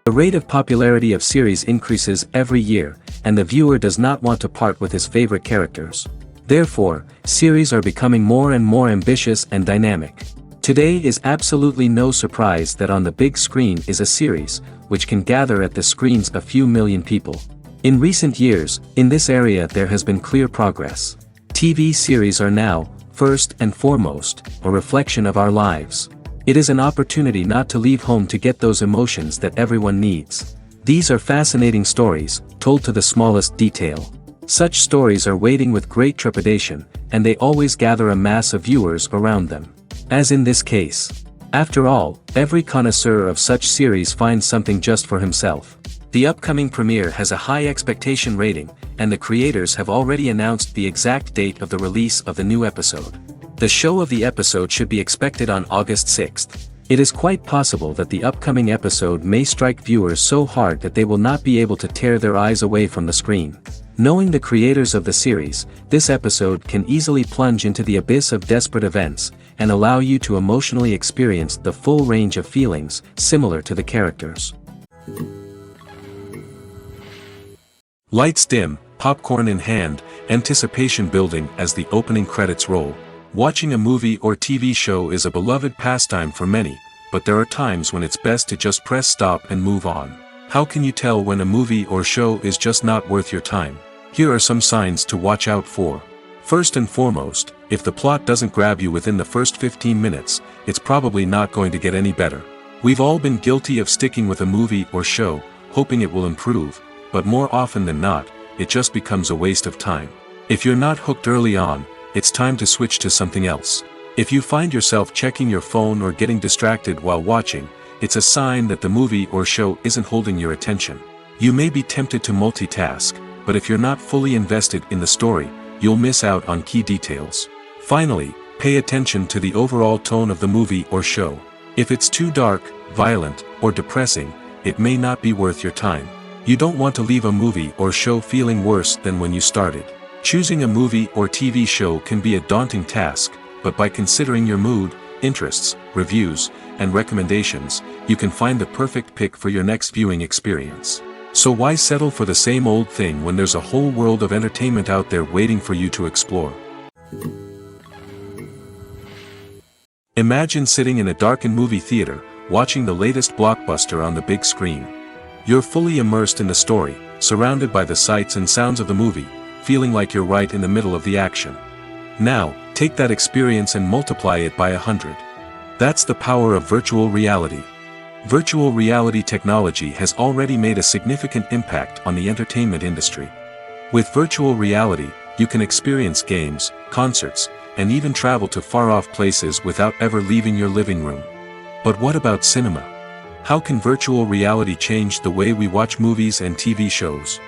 The rate of popularity of series increases every year, and the viewer does not want to part with his favorite characters. Therefore, series are becoming more and more ambitious and dynamic. Today is absolutely no surprise that on the big screen is a series, which can gather at the screens a few million people. In recent years, in this area there has been clear progress. TV series are now, first and foremost, a reflection of our lives. It is an opportunity not to leave home to get those emotions that everyone needs. These are fascinating stories, told to the smallest detail. Such stories are waiting with great trepidation, and they always gather a mass of viewers around them. As in this case. After all, every connoisseur of such series finds something just for himself. The upcoming premiere has a high expectation rating, and the creators have already announced the exact date of the release of the new episode. The show of the episode should be expected on August 6th. It is quite possible that the upcoming episode may strike viewers so hard that they will not be able to tear their eyes away from the screen. Knowing the creators of the series, this episode can easily plunge into the abyss of desperate events, and allow you to emotionally experience the full range of feelings, similar to the characters. Lights dim, popcorn in hand, anticipation building as the opening credits roll. Watching a movie or TV show is a beloved pastime for many, but there are times when it's best to just press stop and move on. How can you tell when a movie or show is just not worth your time? Here are some signs to watch out for. First and foremost, if the plot doesn't grab you within the first 15 minutes, it's probably not going to get any better. We've all been guilty of sticking with a movie or show, hoping it will improve, but more often than not, it just becomes a waste of time. If you're not hooked early on, it's time to switch to something else. If you find yourself checking your phone or getting distracted while watching, it's a sign that the movie or show isn't holding your attention. You may be tempted to multitask, but if you're not fully invested in the story, you'll miss out on key details. Finally, pay attention to the overall tone of the movie or show. If it's too dark, violent, or depressing, it may not be worth your time. You don't want to leave a movie or show feeling worse than when you started. Choosing a movie or TV show can be a daunting task, but by considering your mood, interests, reviews, and recommendations, you can find the perfect pick for your next viewing experience. So why settle for the same old thing when there's a whole world of entertainment out there waiting for you to explore? Imagine sitting in a darkened movie theater, watching the latest blockbuster on the big screen. You're fully immersed in the story, surrounded by the sights and sounds of the movie, feeling like you're right in the middle of the action. Now, take that experience and multiply it by 100. That's the power of virtual reality. Virtual reality technology has already made a significant impact on the entertainment industry. With virtual reality, you can experience games, concerts, and even travel to far-off places without ever leaving your living room. But what about cinema? How can virtual reality change the way we watch movies and TV shows?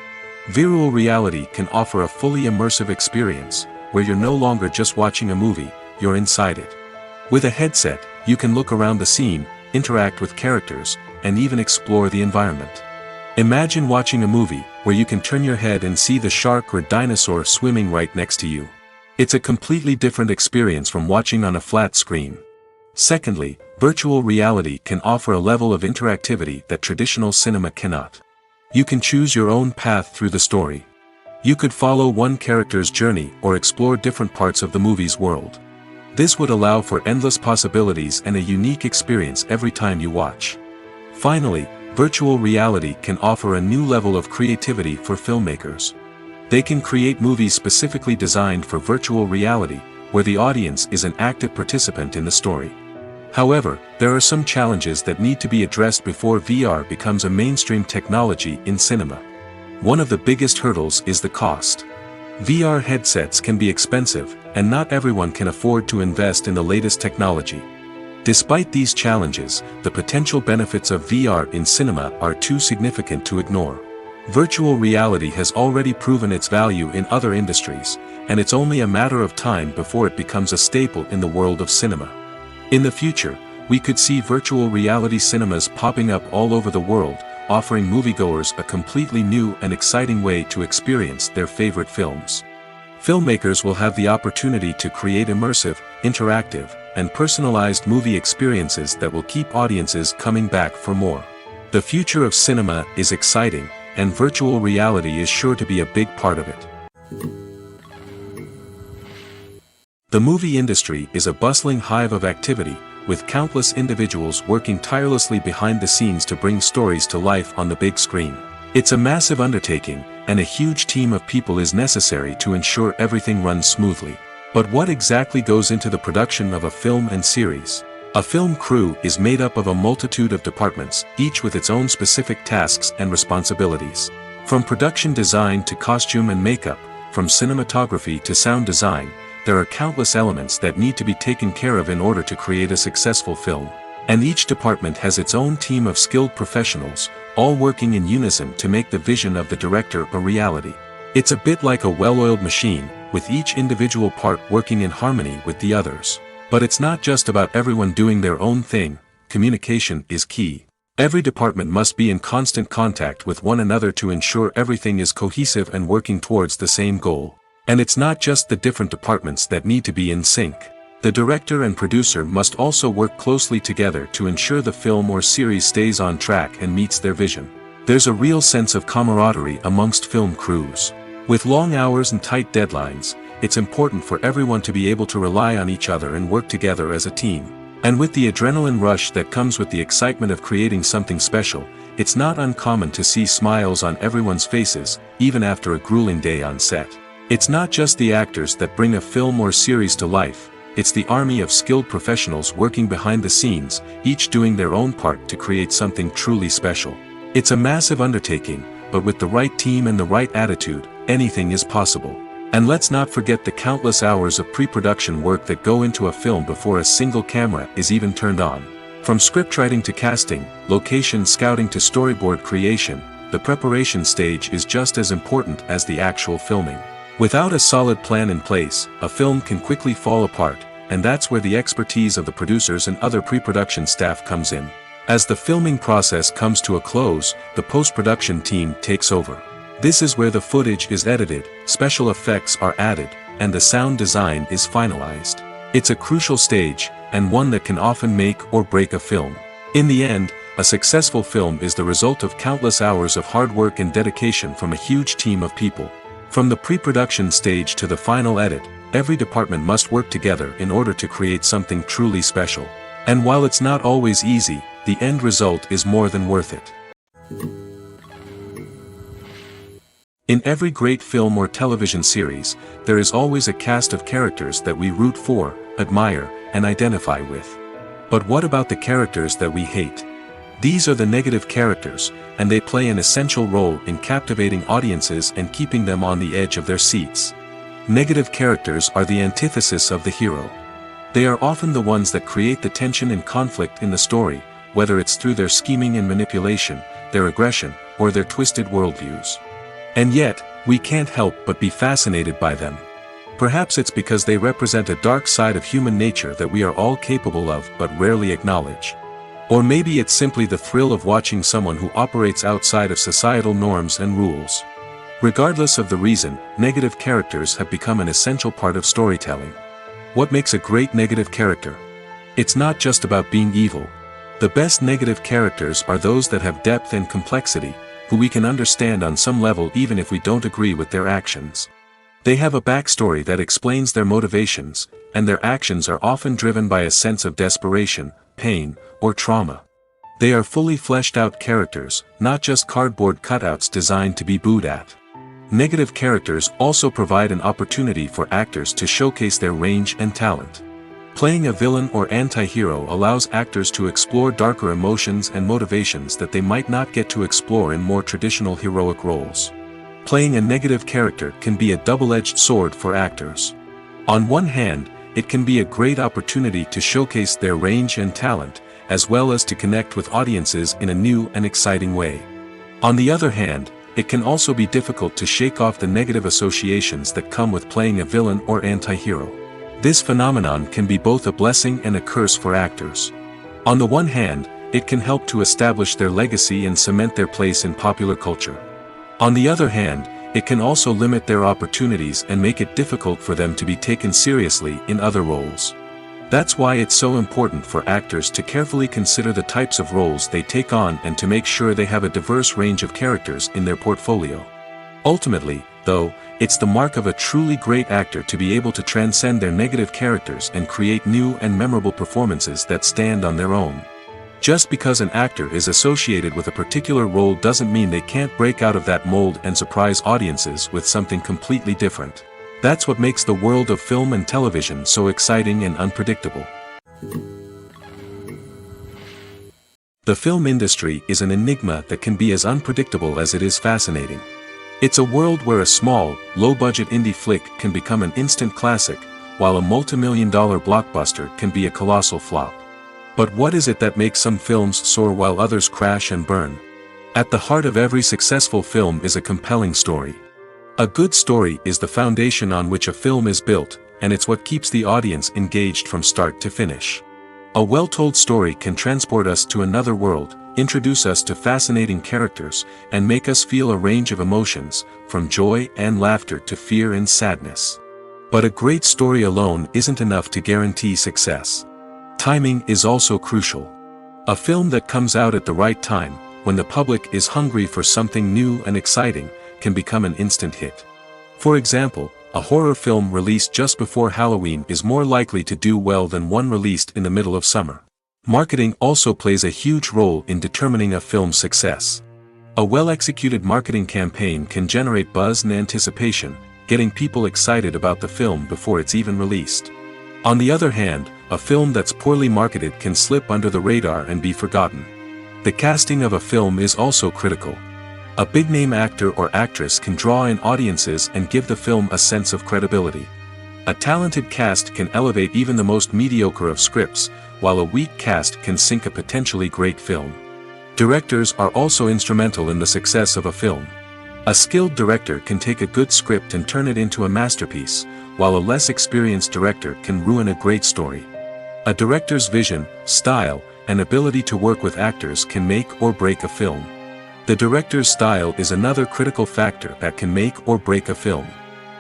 Virtual reality can offer a fully immersive experience, where you're no longer just watching a movie, you're inside it. With a headset, you can look around the scene, interact with characters, and even explore the environment. Imagine watching a movie, where you can turn your head and see the shark or dinosaur swimming right next to you. It's a completely different experience from watching on a flat screen. Secondly, virtual reality can offer a level of interactivity that traditional cinema cannot. You can choose your own path through the story. You could follow one character's journey or explore different parts of the movie's world. This would allow for endless possibilities and a unique experience every time you watch. Finally, virtual reality can offer a new level of creativity for filmmakers. They can create movies specifically designed for virtual reality, where the audience is an active participant in the story. However, there are some challenges that need to be addressed before VR becomes a mainstream technology in cinema. One of the biggest hurdles is the cost. VR headsets can be expensive, and not everyone can afford to invest in the latest technology. Despite these challenges, the potential benefits of VR in cinema are too significant to ignore. Virtual reality has already proven its value in other industries, and it's only a matter of time before it becomes a staple in the world of cinema. In the future, we could see virtual reality cinemas popping up all over the world, offering moviegoers a completely new and exciting way to experience their favorite films. Filmmakers will have the opportunity to create immersive, interactive, and personalized movie experiences that will keep audiences coming back for more. The future of cinema is exciting, and virtual reality is sure to be a big part of it. The movie industry is a bustling hive of activity, with countless individuals working tirelessly behind the scenes to bring stories to life on the big screen. It's a massive undertaking, and a huge team of people is necessary to ensure everything runs smoothly. But what exactly goes into the production of a film and series? A film crew is made up of a multitude of departments, each with its own specific tasks and responsibilities. From production design to costume and makeup, from cinematography to sound design, there are countless elements that need to be taken care of in order to create a successful film. And each department has its own team of skilled professionals, all working in unison to make the vision of the director a reality. It's a bit like a well-oiled machine, with each individual part working in harmony with the others. But it's not just about everyone doing their own thing. Communication is key. Every department must be in constant contact with one another to ensure everything is cohesive and working towards the same goal. And it's not just the different departments that need to be in sync. The director and producer must also work closely together to ensure the film or series stays on track and meets their vision. There's a real sense of camaraderie amongst film crews. With long hours and tight deadlines, it's important for everyone to be able to rely on each other and work together as a team. And with the adrenaline rush that comes with the excitement of creating something special, it's not uncommon to see smiles on everyone's faces, even after a grueling day on set. It's not just the actors that bring a film or series to life, it's the army of skilled professionals working behind the scenes, each doing their own part to create something truly special. It's a massive undertaking, but with the right team and the right attitude, anything is possible. And let's not forget the countless hours of pre-production work that go into a film before a single camera is even turned on. From scriptwriting to casting, location scouting to storyboard creation, the preparation stage is just as important as the actual filming. Without a solid plan in place, a film can quickly fall apart, and that's where the expertise of the producers and other pre-production staff comes in. As the filming process comes to a close, the post-production team takes over. This is where the footage is edited, special effects are added, and the sound design is finalized. It's a crucial stage, and one that can often make or break a film. In the end, a successful film is the result of countless hours of hard work and dedication from a huge team of people. From the pre-production stage to the final edit, every department must work together in order to create something truly special. And while it's not always easy, the end result is more than worth it. In every great film or television series, there is always a cast of characters that we root for, admire, and identify with. But what about the characters that we hate? These are the negative characters, and they play an essential role in captivating audiences and keeping them on the edge of their seats. Negative characters are the antithesis of the hero. They are often the ones that create the tension and conflict in the story, whether it's through their scheming and manipulation, their aggression, or their twisted worldviews. And yet, we can't help but be fascinated by them. Perhaps it's because they represent a dark side of human nature that we are all capable of but rarely acknowledge. Or maybe it's simply the thrill of watching someone who operates outside of societal norms and rules. Regardless of the reason, negative characters have become an essential part of storytelling. What makes a great negative character? It's not just about being evil. The best negative characters are those that have depth and complexity, who we can understand on some level even if we don't agree with their actions. They have a backstory that explains their motivations, and their actions are often driven by a sense of desperation, pain, or trauma. They are fully fleshed out characters, not just cardboard cutouts designed to be booed at. Negative characters also provide an opportunity for actors to showcase their range and talent. Playing a villain or anti-hero allows actors to explore darker emotions and motivations that they might not get to explore in more traditional heroic roles. Playing a negative character can be a double-edged sword for actors. On one hand, it can be a great opportunity to showcase their range and talent, as well as to connect with audiences in a new and exciting way. On the other hand, it can also be difficult to shake off the negative associations that come with playing a villain or anti-hero. This phenomenon can be both a blessing and a curse for actors. On the one hand, it can help to establish their legacy and cement their place in popular culture. On the other hand, it can also limit their opportunities and make it difficult for them to be taken seriously in other roles. That's why it's so important for actors to carefully consider the types of roles they take on and to make sure they have a diverse range of characters in their portfolio. Ultimately, though, it's the mark of a truly great actor to be able to transcend their negative characters and create new and memorable performances that stand on their own. Just because an actor is associated with a particular role doesn't mean they can't break out of that mold and surprise audiences with something completely different. That's what makes the world of film and television so exciting and unpredictable. The film industry is an enigma that can be as unpredictable as it is fascinating. It's a world where a small, low-budget indie flick can become an instant classic, while a multi-million-dollar blockbuster can be a colossal flop. But what is it that makes some films soar while others crash and burn? At the heart of every successful film is a compelling story. A good story is the foundation on which a film is built, and it's what keeps the audience engaged from start to finish. A well-told story can transport us to another world, introduce us to fascinating characters, and make us feel a range of emotions, from joy and laughter to fear and sadness. But a great story alone isn't enough to guarantee success. Timing is also crucial. A film that comes out at the right time, when the public is hungry for something new and exciting, can become an instant hit. For example, a horror film released just before Halloween is more likely to do well than one released in the middle of summer. Marketing also plays a huge role in determining a film's success. A well-executed marketing campaign can generate buzz and anticipation, getting people excited about the film before it's even released. On the other hand, a film that's poorly marketed can slip under the radar and be forgotten. The casting of a film is also critical. A big-name actor or actress can draw in audiences and give the film a sense of credibility. A talented cast can elevate even the most mediocre of scripts, while a weak cast can sink a potentially great film. Directors are also instrumental in the success of a film. A skilled director can take a good script and turn it into a masterpiece, while a less experienced director can ruin a great story. A director's vision, style, and ability to work with actors can make or break a film. The director's style is another critical factor that can make or break a film.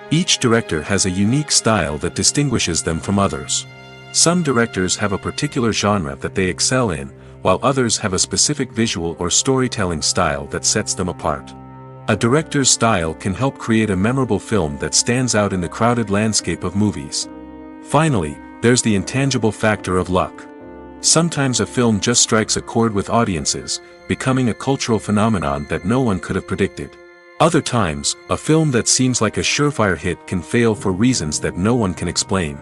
Each director has a unique style that distinguishes them from others. Some directors have a particular genre that they excel in, while others have a specific visual or storytelling style that sets them apart. A director's style can help create a memorable film that stands out in the crowded landscape of movies. Finally, there's the intangible factor of luck. Sometimes a film just strikes a chord with audiences, becoming a cultural phenomenon that no one could have predicted. Other times, a film that seems like a surefire hit can fail for reasons that no one can explain.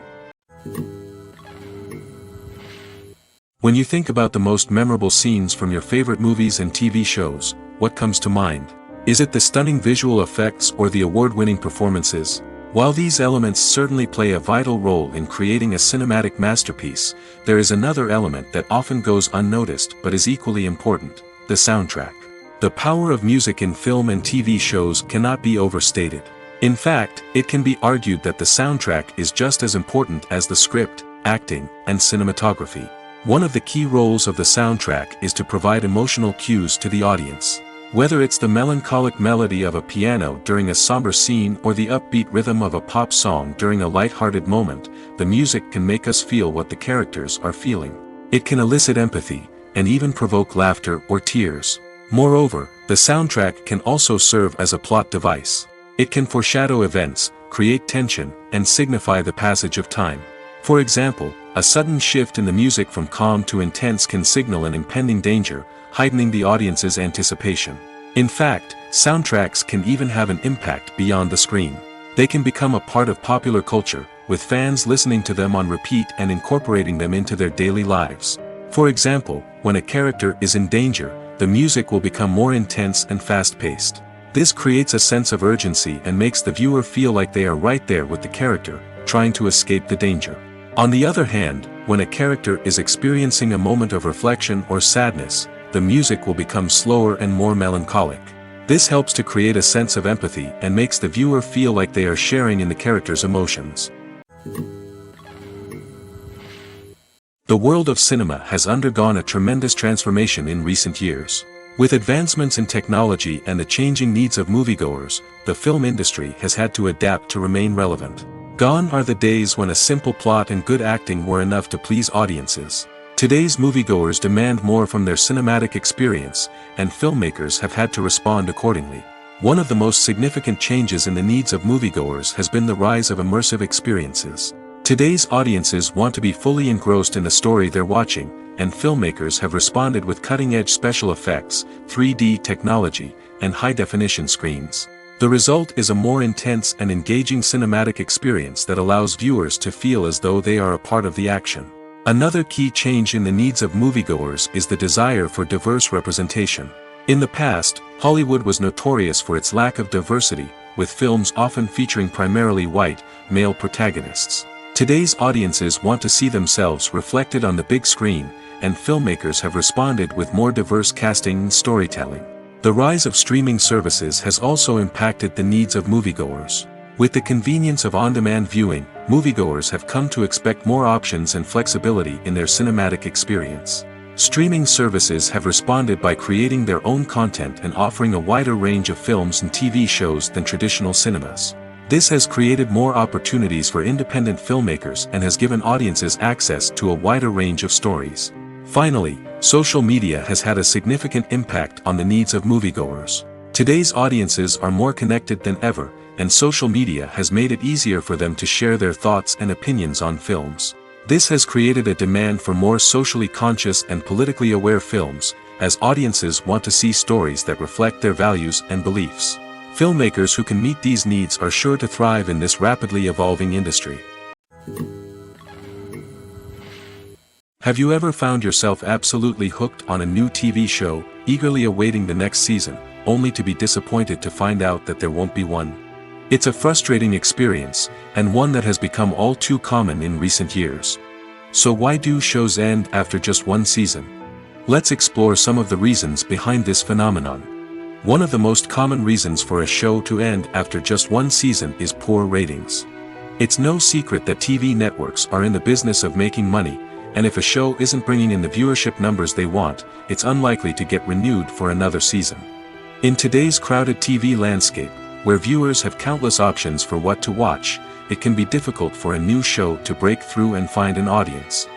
When you think about the most memorable scenes from your favorite movies and TV shows, what comes to mind? Is it the stunning visual effects or the award-winning performances? While these elements certainly play a vital role in creating a cinematic masterpiece, there is another element that often goes unnoticed but is equally important: the soundtrack. The power of music in film and TV shows cannot be overstated. In fact, it can be argued that the soundtrack is just as important as the script, acting, and cinematography. One of the key roles of the soundtrack is to provide emotional cues to the audience. Whether it's the melancholic melody of a piano during a somber scene or the upbeat rhythm of a pop song during a light-hearted moment, the music can make us feel what the characters are feeling. It can elicit empathy, and even provoke laughter or tears. Moreover, the soundtrack can also serve as a plot device. It can foreshadow events, create tension, and signify the passage of time. For example, a sudden shift in the music from calm to intense can signal an impending danger, heightening the audience's anticipation. In fact, soundtracks can even have an impact beyond the screen. They can become a part of popular culture, with fans listening to them on repeat and incorporating them into their daily lives. For example, when a character is in danger, the music will become more intense and fast-paced. This creates a sense of urgency and makes the viewer feel like they are right there with the character, trying to escape the danger. On the other hand, when a character is experiencing a moment of reflection or sadness, the music will become slower and more melancholic. This helps to create a sense of empathy and makes the viewer feel like they are sharing in the character's emotions. The world of cinema has undergone a tremendous transformation in recent years. With advancements in technology and the changing needs of moviegoers, the film industry has had to adapt to remain relevant. Gone are the days when a simple plot and good acting were enough to please audiences. Today's moviegoers demand more from their cinematic experience, and filmmakers have had to respond accordingly. One of the most significant changes in the needs of moviegoers has been the rise of immersive experiences. Today's audiences want to be fully engrossed in the story they're watching, and filmmakers have responded with cutting-edge special effects, 3D technology, and high-definition screens. The result is a more intense and engaging cinematic experience that allows viewers to feel as though they are a part of the action. Another key change in the needs of moviegoers is the desire for diverse representation. In the past, Hollywood was notorious for its lack of diversity, with films often featuring primarily white, male protagonists. Today's audiences want to see themselves reflected on the big screen, and filmmakers have responded with more diverse casting and storytelling. The rise of streaming services has also impacted the needs of moviegoers. With the convenience of on-demand viewing, moviegoers have come to expect more options and flexibility in their cinematic experience. Streaming services have responded by creating their own content and offering a wider range of films and TV shows than traditional cinemas. This has created more opportunities for independent filmmakers and has given audiences access to a wider range of stories. Finally, social media has had a significant impact on the needs of moviegoers. Today's audiences are more connected than ever, and social media has made it easier for them to share their thoughts and opinions on films. This has created a demand for more socially conscious and politically aware films, as audiences want to see stories that reflect their values and beliefs. Filmmakers who can meet these needs are sure to thrive in this rapidly evolving industry. Have you ever found yourself absolutely hooked on a new TV show, eagerly awaiting the next season, only to be disappointed to find out that there won't be one? It's a frustrating experience, and one that has become all too common in recent years. So why do shows end after just one season? Let's explore some of the reasons behind this phenomenon. One of the most common reasons for a show to end after just one season is poor ratings. It's no secret that TV networks are in the business of making money, and if a show isn't bringing in the viewership numbers they want, it's unlikely to get renewed for another season. In today's crowded TV landscape, where viewers have countless options for what to watch, it can be difficult for a new show to break through and find an audience.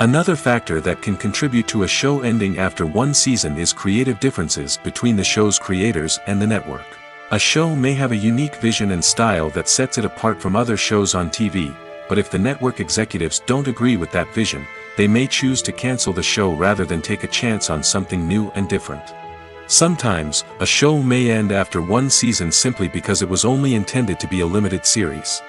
Another factor that can contribute to a show ending after one season is creative differences between the show's creators and the network. A show may have a unique vision and style that sets it apart from other shows on TV, but if the network executives don't agree with that vision, they may choose to cancel the show rather than take a chance on something new and different. Sometimes, a show may end after one season simply because it was only intended to be a limited series.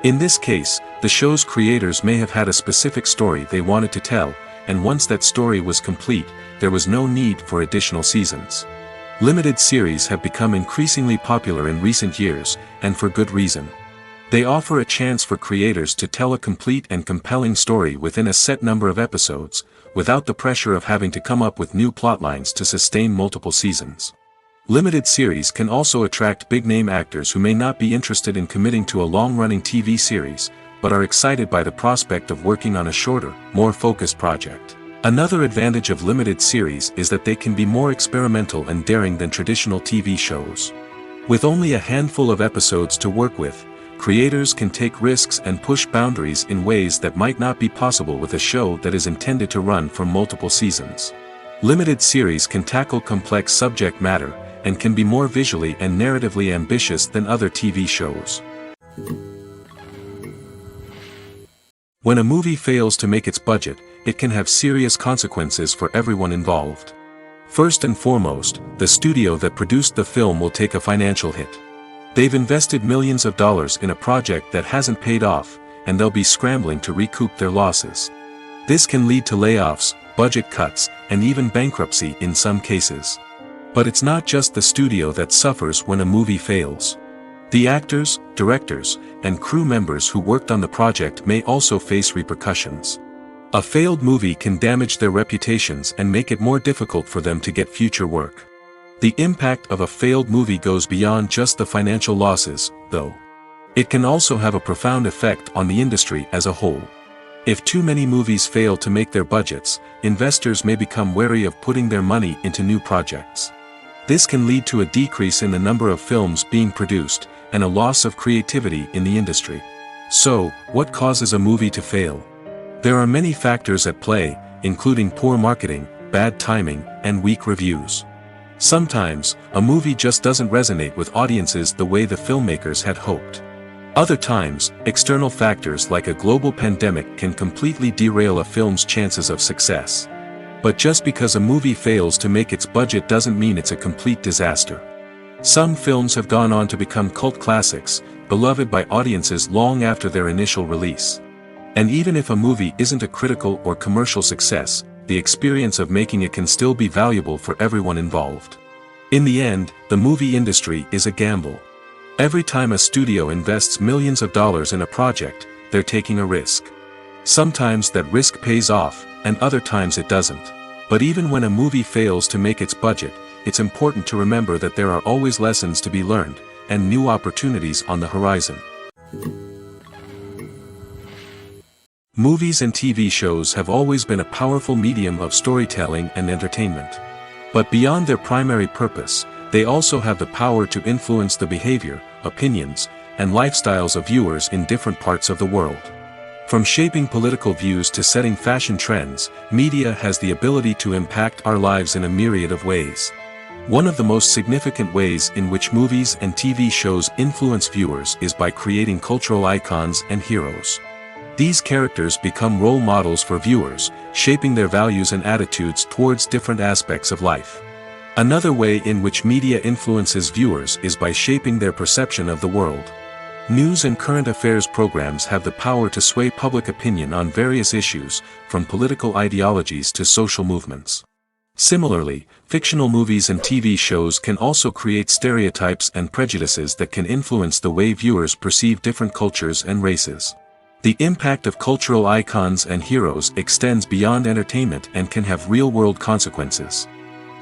In this case, the show's creators may have had a specific story they wanted to tell, and once that story was complete, there was no need for additional seasons. Limited series have become increasingly popular in recent years, and for good reason. They offer a chance for creators to tell a complete and compelling story within a set number of episodes, without the pressure of having to come up with new plotlines to sustain multiple seasons. Limited series can also attract big-name actors who may not be interested in committing to a long-running TV series, but are excited by the prospect of working on a shorter, more focused project. Another advantage of limited series is that they can be more experimental and daring than traditional TV shows. With only a handful of episodes to work with, creators can take risks and push boundaries in ways that might not be possible with a show that is intended to run for multiple seasons. Limited series can tackle complex subject matter, and can be more visually and narratively ambitious than other TV shows. When a movie fails to make its budget, it can have serious consequences for everyone involved. First and foremost, the studio that produced the film will take a financial hit. They've invested millions of dollars in a project that hasn't paid off, and they'll be scrambling to recoup their losses. This can lead to layoffs, budget cuts, and even bankruptcy in some cases. But it's not just the studio that suffers when a movie fails. The actors, directors, and crew members who worked on the project may also face repercussions. A failed movie can damage their reputations and make it more difficult for them to get future work. The impact of a failed movie goes beyond just the financial losses, though. It can also have a profound effect on the industry as a whole. If too many movies fail to make their budgets, investors may become wary of putting their money into new projects. This can lead to a decrease in the number of films being produced, and a loss of creativity in the industry. So, what causes a movie to fail? There are many factors at play, including poor marketing, bad timing, and weak reviews. Sometimes, a movie just doesn't resonate with audiences the way the filmmakers had hoped. Other times, external factors like a global pandemic can completely derail a film's chances of success. But just because a movie fails to make its budget doesn't mean it's a complete disaster. Some films have gone on to become cult classics, beloved by audiences long after their initial release. And even if a movie isn't a critical or commercial success, the experience of making it can still be valuable for everyone involved. In the end, the movie industry is a gamble. Every time a studio invests millions of dollars in a project, they're taking a risk. Sometimes that risk pays off, and other times it doesn't. But even when a movie fails to make its budget, it's important to remember that there are always lessons to be learned, and new opportunities on the horizon. Movies and TV shows have always been a powerful medium of storytelling and entertainment. But beyond their primary purpose, they also have the power to influence the behavior, opinions, and lifestyles of viewers in different parts of the world. From shaping political views to setting fashion trends, media has the ability to impact our lives in a myriad of ways. One of the most significant ways in which movies and TV shows influence viewers is by creating cultural icons and heroes. These characters become role models for viewers, shaping their values and attitudes towards different aspects of life. Another way in which media influences viewers is by shaping their perception of the world. News and current affairs programs have the power to sway public opinion on various issues, from political ideologies to social movements. Similarly, fictional movies and TV shows can also create stereotypes and prejudices that can influence the way viewers perceive different cultures and races. The impact of cultural icons and heroes extends beyond entertainment and can have real-world consequences.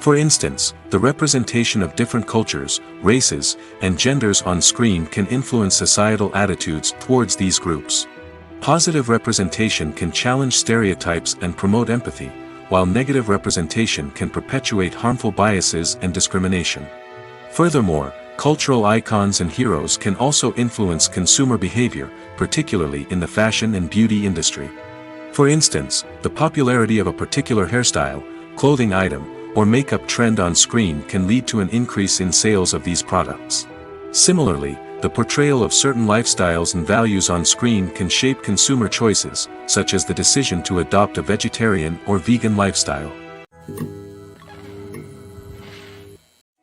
For instance, the representation of different cultures, races, and genders on screen can influence societal attitudes towards these groups. Positive representation can challenge stereotypes and promote empathy, while negative representation can perpetuate harmful biases and discrimination. Furthermore, cultural icons and heroes can also influence consumer behavior, particularly in the fashion and beauty industry. For instance, the popularity of a particular hairstyle, clothing item, or makeup trend on screen can lead to an increase in sales of these products. Similarly, the portrayal of certain lifestyles and values on screen can shape consumer choices, such as the decision to adopt a vegetarian or vegan lifestyle.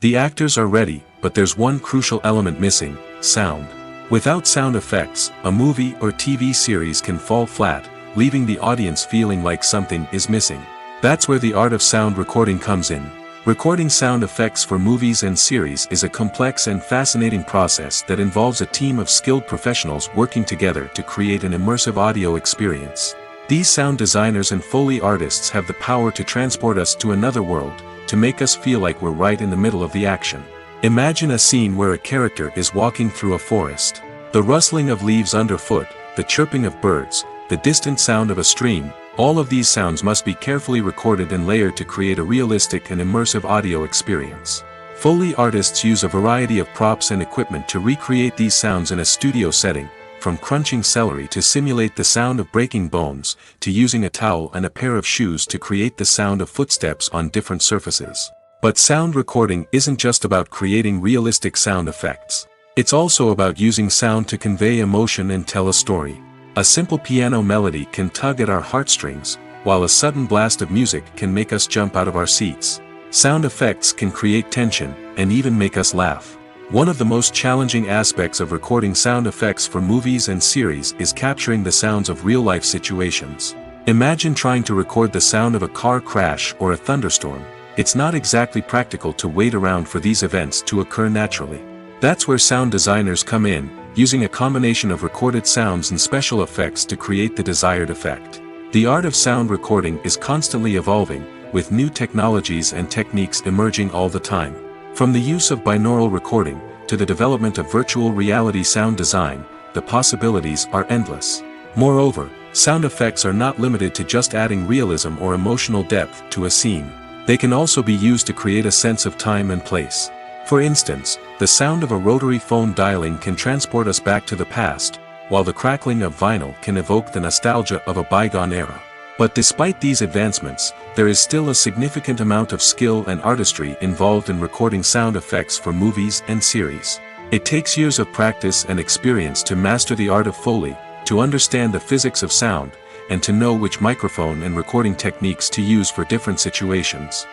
The actors are ready, but there's one crucial element missing: sound. Without sound effects, a movie or TV series can fall flat, leaving the audience feeling like something is missing. That's where the art of sound recording comes in. Recording sound effects for movies and series is a complex and fascinating process that involves a team of skilled professionals working together to create an immersive audio experience. These sound designers and Foley artists have the power to transport us to another world, to make us feel like we're right in the middle of the action. Imagine a scene where a character is walking through a forest. The rustling of leaves underfoot, the chirping of birds, the distant sound of a stream, all of these sounds must be carefully recorded and layered to create a realistic and immersive audio experience. Foley artists use a variety of props and equipment to recreate these sounds in a studio setting, from crunching celery to simulate the sound of breaking bones, to using a towel and a pair of shoes to create the sound of footsteps on different surfaces. But sound recording isn't just about creating realistic sound effects. It's also about using sound to convey emotion and tell a story. A simple piano melody can tug at our heartstrings, while a sudden blast of music can make us jump out of our seats. Sound effects can create tension, and even make us laugh. One of the most challenging aspects of recording sound effects for movies and series is capturing the sounds of real-life situations. Imagine trying to record the sound of a car crash or a thunderstorm. It's not exactly practical to wait around for these events to occur naturally. That's where sound designers come in, using a combination of recorded sounds and special effects to create the desired effect. The art of sound recording is constantly evolving, with new technologies and techniques emerging all the time. From the use of binaural recording, to the development of virtual reality sound design, the possibilities are endless. Moreover, sound effects are not limited to just adding realism or emotional depth to a scene. They can also be used to create a sense of time and place. For instance, the sound of a rotary phone dialing can transport us back to the past, while the crackling of vinyl can evoke the nostalgia of a bygone era. But despite these advancements, there is still a significant amount of skill and artistry involved in recording sound effects for movies and series. It takes years of practice and experience to master the art of Foley, to understand the physics of sound, and to know which microphone and recording techniques to use for different situations.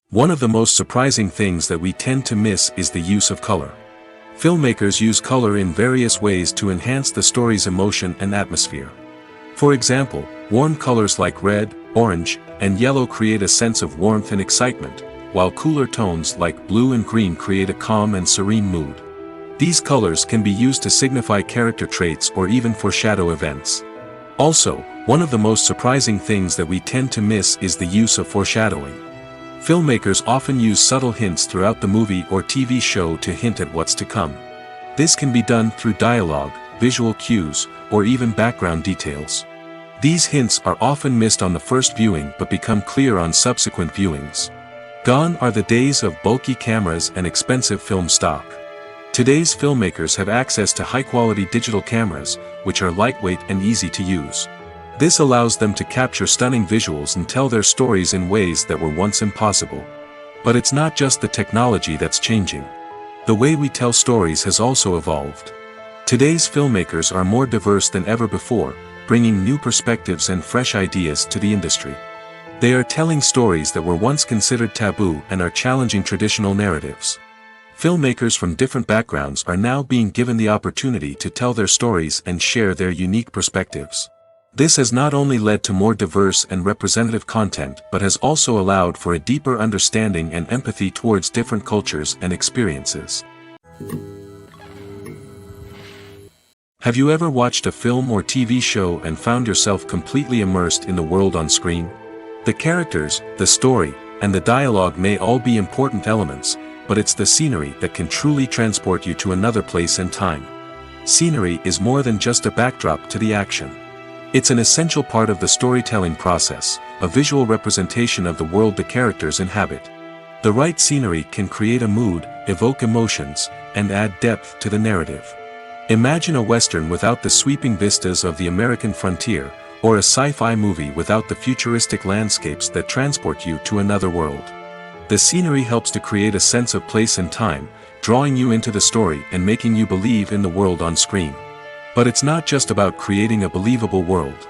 One of the most surprising things that we tend to miss is the use of color. Filmmakers use color in various ways to enhance the story's emotion and atmosphere. For example, warm colors like red, orange, and yellow create a sense of warmth and excitement, while cooler tones like blue and green create a calm and serene mood. These colors can be used to signify character traits or even foreshadow events. Also, one of the most surprising things that we tend to miss is the use of foreshadowing. Filmmakers often use subtle hints throughout the movie or TV show to hint at what's to come. This can be done through dialogue, visual cues, or even background details. These hints are often missed on the first viewing but become clear on subsequent viewings. Gone are the days of bulky cameras and expensive film stock. Today's filmmakers have access to high-quality digital cameras, which are lightweight and easy to use. This allows them to capture stunning visuals and tell their stories in ways that were once impossible. But it's not just the technology that's changing. The way we tell stories has also evolved. Today's filmmakers are more diverse than ever before, bringing new perspectives and fresh ideas to the industry. They are telling stories that were once considered taboo and are challenging traditional narratives. Filmmakers from different backgrounds are now being given the opportunity to tell their stories and share their unique perspectives. This has not only led to more diverse and representative content but has also allowed for a deeper understanding and empathy towards different cultures and experiences. Have you ever watched a film or TV show and found yourself completely immersed in the world on screen? The characters, the story, and the dialogue may all be important elements, but it's the scenery that can truly transport you to another place and time. Scenery is more than just a backdrop to the action. It's an essential part of the storytelling process, a visual representation of the world the characters inhabit. The right scenery can create a mood, evoke emotions, and add depth to the narrative. Imagine a Western without the sweeping vistas of the American frontier, or a sci-fi movie without the futuristic landscapes that transport you to another world. The scenery helps to create a sense of place and time, drawing you into the story and making you believe in the world on screen. But it's not just about creating a believable world.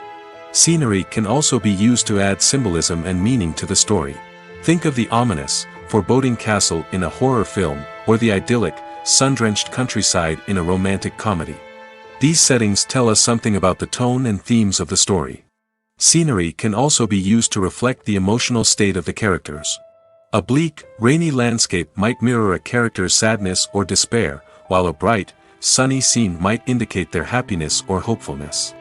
Scenery can also be used to add symbolism and meaning to the story. Think of the ominous, foreboding castle in a horror film, or the idyllic, sun-drenched countryside in a romantic comedy. These settings tell us something about the tone and themes of the story. Scenery can also be used to reflect the emotional state of the characters. A bleak, rainy landscape might mirror a character's sadness or despair, while a bright, sunny scene might indicate their happiness or hopefulness.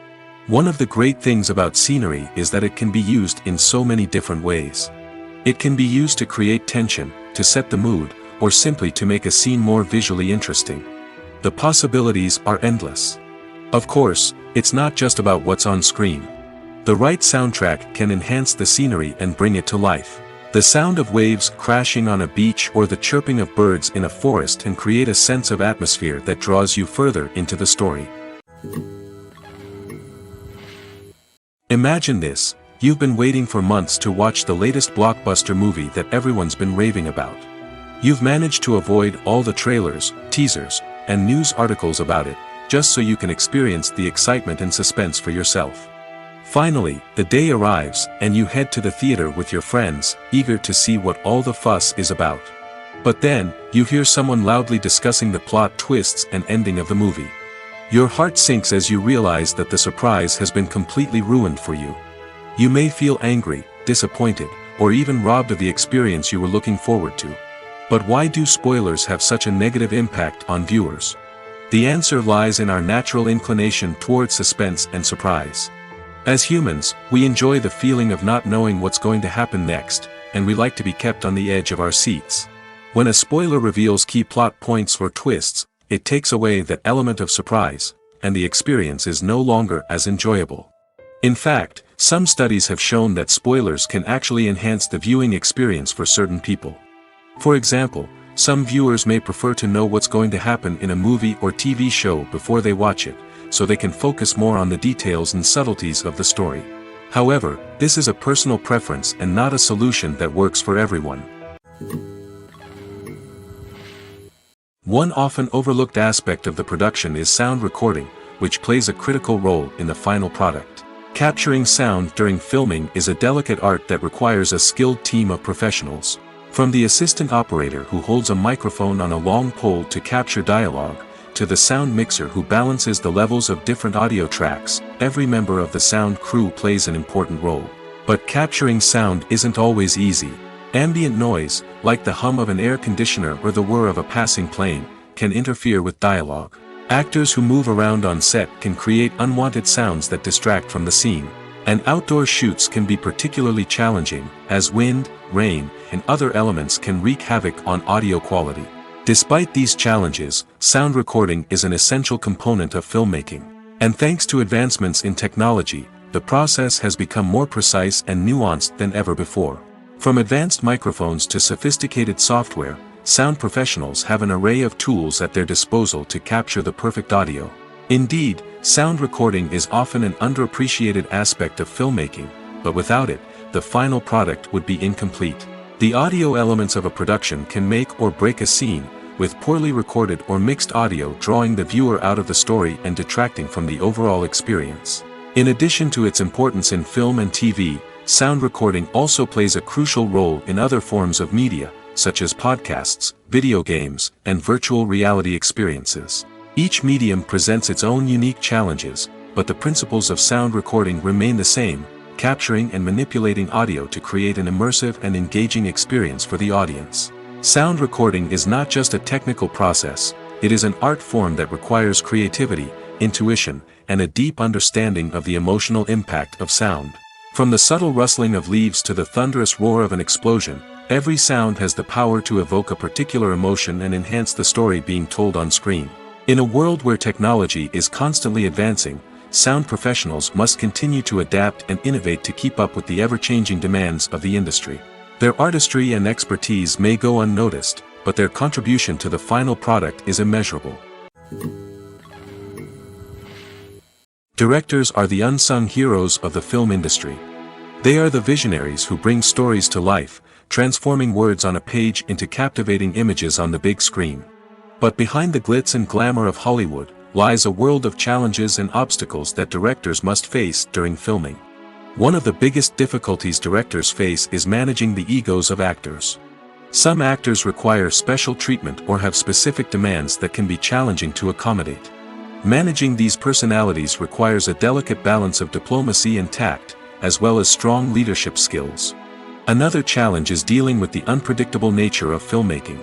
One of the great things about scenery is that it can be used in so many different ways. It can be used to create tension, to set the mood, or simply to make a scene more visually interesting. The possibilities are endless. Of course, it's not just about what's on screen. The right soundtrack can enhance the scenery and bring it to life. The sound of waves crashing on a beach or the chirping of birds in a forest can create a sense of atmosphere that draws you further into the story. Imagine this: you've been waiting for months to watch the latest blockbuster movie that everyone's been raving about. You've managed to avoid all the trailers, teasers, and news articles about it, just so you can experience the excitement and suspense for yourself. Finally, the day arrives, and you head to the theater with your friends, eager to see what all the fuss is about. But then, you hear someone loudly discussing the plot twists and ending of the movie. Your heart sinks as you realize that the surprise has been completely ruined for you. You may feel angry, disappointed, or even robbed of the experience you were looking forward to. But why do spoilers have such a negative impact on viewers? The answer lies in our natural inclination towards suspense and surprise. As humans, we enjoy the feeling of not knowing what's going to happen next, and we like to be kept on the edge of our seats. When a spoiler reveals key plot points or twists, it takes away that element of surprise, and the experience is no longer as enjoyable. In fact, some studies have shown that spoilers can actually enhance the viewing experience for certain people. For example, Some viewers may prefer to know what's going to happen in a movie or TV show before they watch it, so they can focus more on the details and subtleties of the story. However, this is a personal preference and not a solution that works for everyone. One often overlooked aspect of the production is sound recording, which plays a critical role in the final product. Capturing sound during filming is a delicate art that requires a skilled team of professionals. From the assistant operator who holds a microphone on a long pole to capture dialogue, to the sound mixer who balances the levels of different audio tracks, every member of the sound crew plays an important role. But capturing sound isn't always easy. Ambient noise, like the hum of an air conditioner or the whir of a passing plane, can interfere with dialogue. Actors who move around on set can create unwanted sounds that distract from the scene. And outdoor shoots can be particularly challenging, as wind, rain, and other elements can wreak havoc on audio quality. Despite these challenges, sound recording is an essential component of filmmaking. And thanks to advancements in technology, the process has become more precise and nuanced than ever before. From advanced microphones to sophisticated software, sound professionals have an array of tools at their disposal to capture the perfect audio. Indeed, sound recording is often an underappreciated aspect of filmmaking, but without it, the final product would be incomplete. The audio elements of a production can make or break a scene, with poorly recorded or mixed audio drawing the viewer out of the story and detracting from the overall experience. In addition to its importance in film and TV, sound recording also plays a crucial role in other forms of media, such as podcasts, video games, and virtual reality experiences. Each medium presents its own unique challenges, but the principles of sound recording remain the same, capturing and manipulating audio to create an immersive and engaging experience for the audience. Sound recording is not just a technical process, it is an art form that requires creativity, intuition, and a deep understanding of the emotional impact of sound. From the subtle rustling of leaves to the thunderous roar of an explosion, every sound has the power to evoke a particular emotion and enhance the story being told on screen. In a world where technology is constantly advancing, sound professionals must continue to adapt and innovate to keep up with the ever-changing demands of the industry. Their artistry and expertise may go unnoticed, but their contribution to the final product is immeasurable. Directors are the unsung heroes of the film industry. They are the visionaries who bring stories to life, transforming words on a page into captivating images on the big screen. But behind the glitz and glamour of Hollywood, lies a world of challenges and obstacles that directors must face during filming. One of the biggest difficulties directors face is managing the egos of actors. Some actors require special treatment or have specific demands that can be challenging to accommodate. Managing these personalities requires a delicate balance of diplomacy and tact, as well as strong leadership skills. Another challenge is dealing with the unpredictable nature of filmmaking.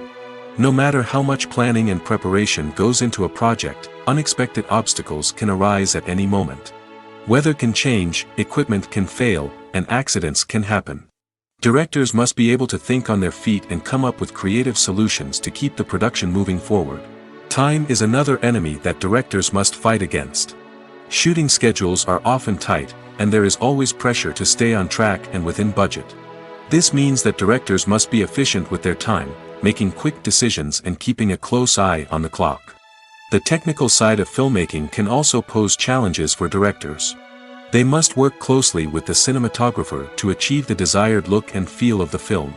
No matter how much planning and preparation goes into a project, unexpected obstacles can arise at any moment. Weather can change, equipment can fail, and accidents can happen. Directors must be able to think on their feet and come up with creative solutions to keep the production moving forward. Time is another enemy that directors must fight against. Shooting schedules are often tight, and there is always pressure to stay on track and within budget. This means that directors must be efficient with their time, making quick decisions and keeping a close eye on the clock. The technical side of filmmaking can also pose challenges for directors. They must work closely with the cinematographer to achieve the desired look and feel of the film.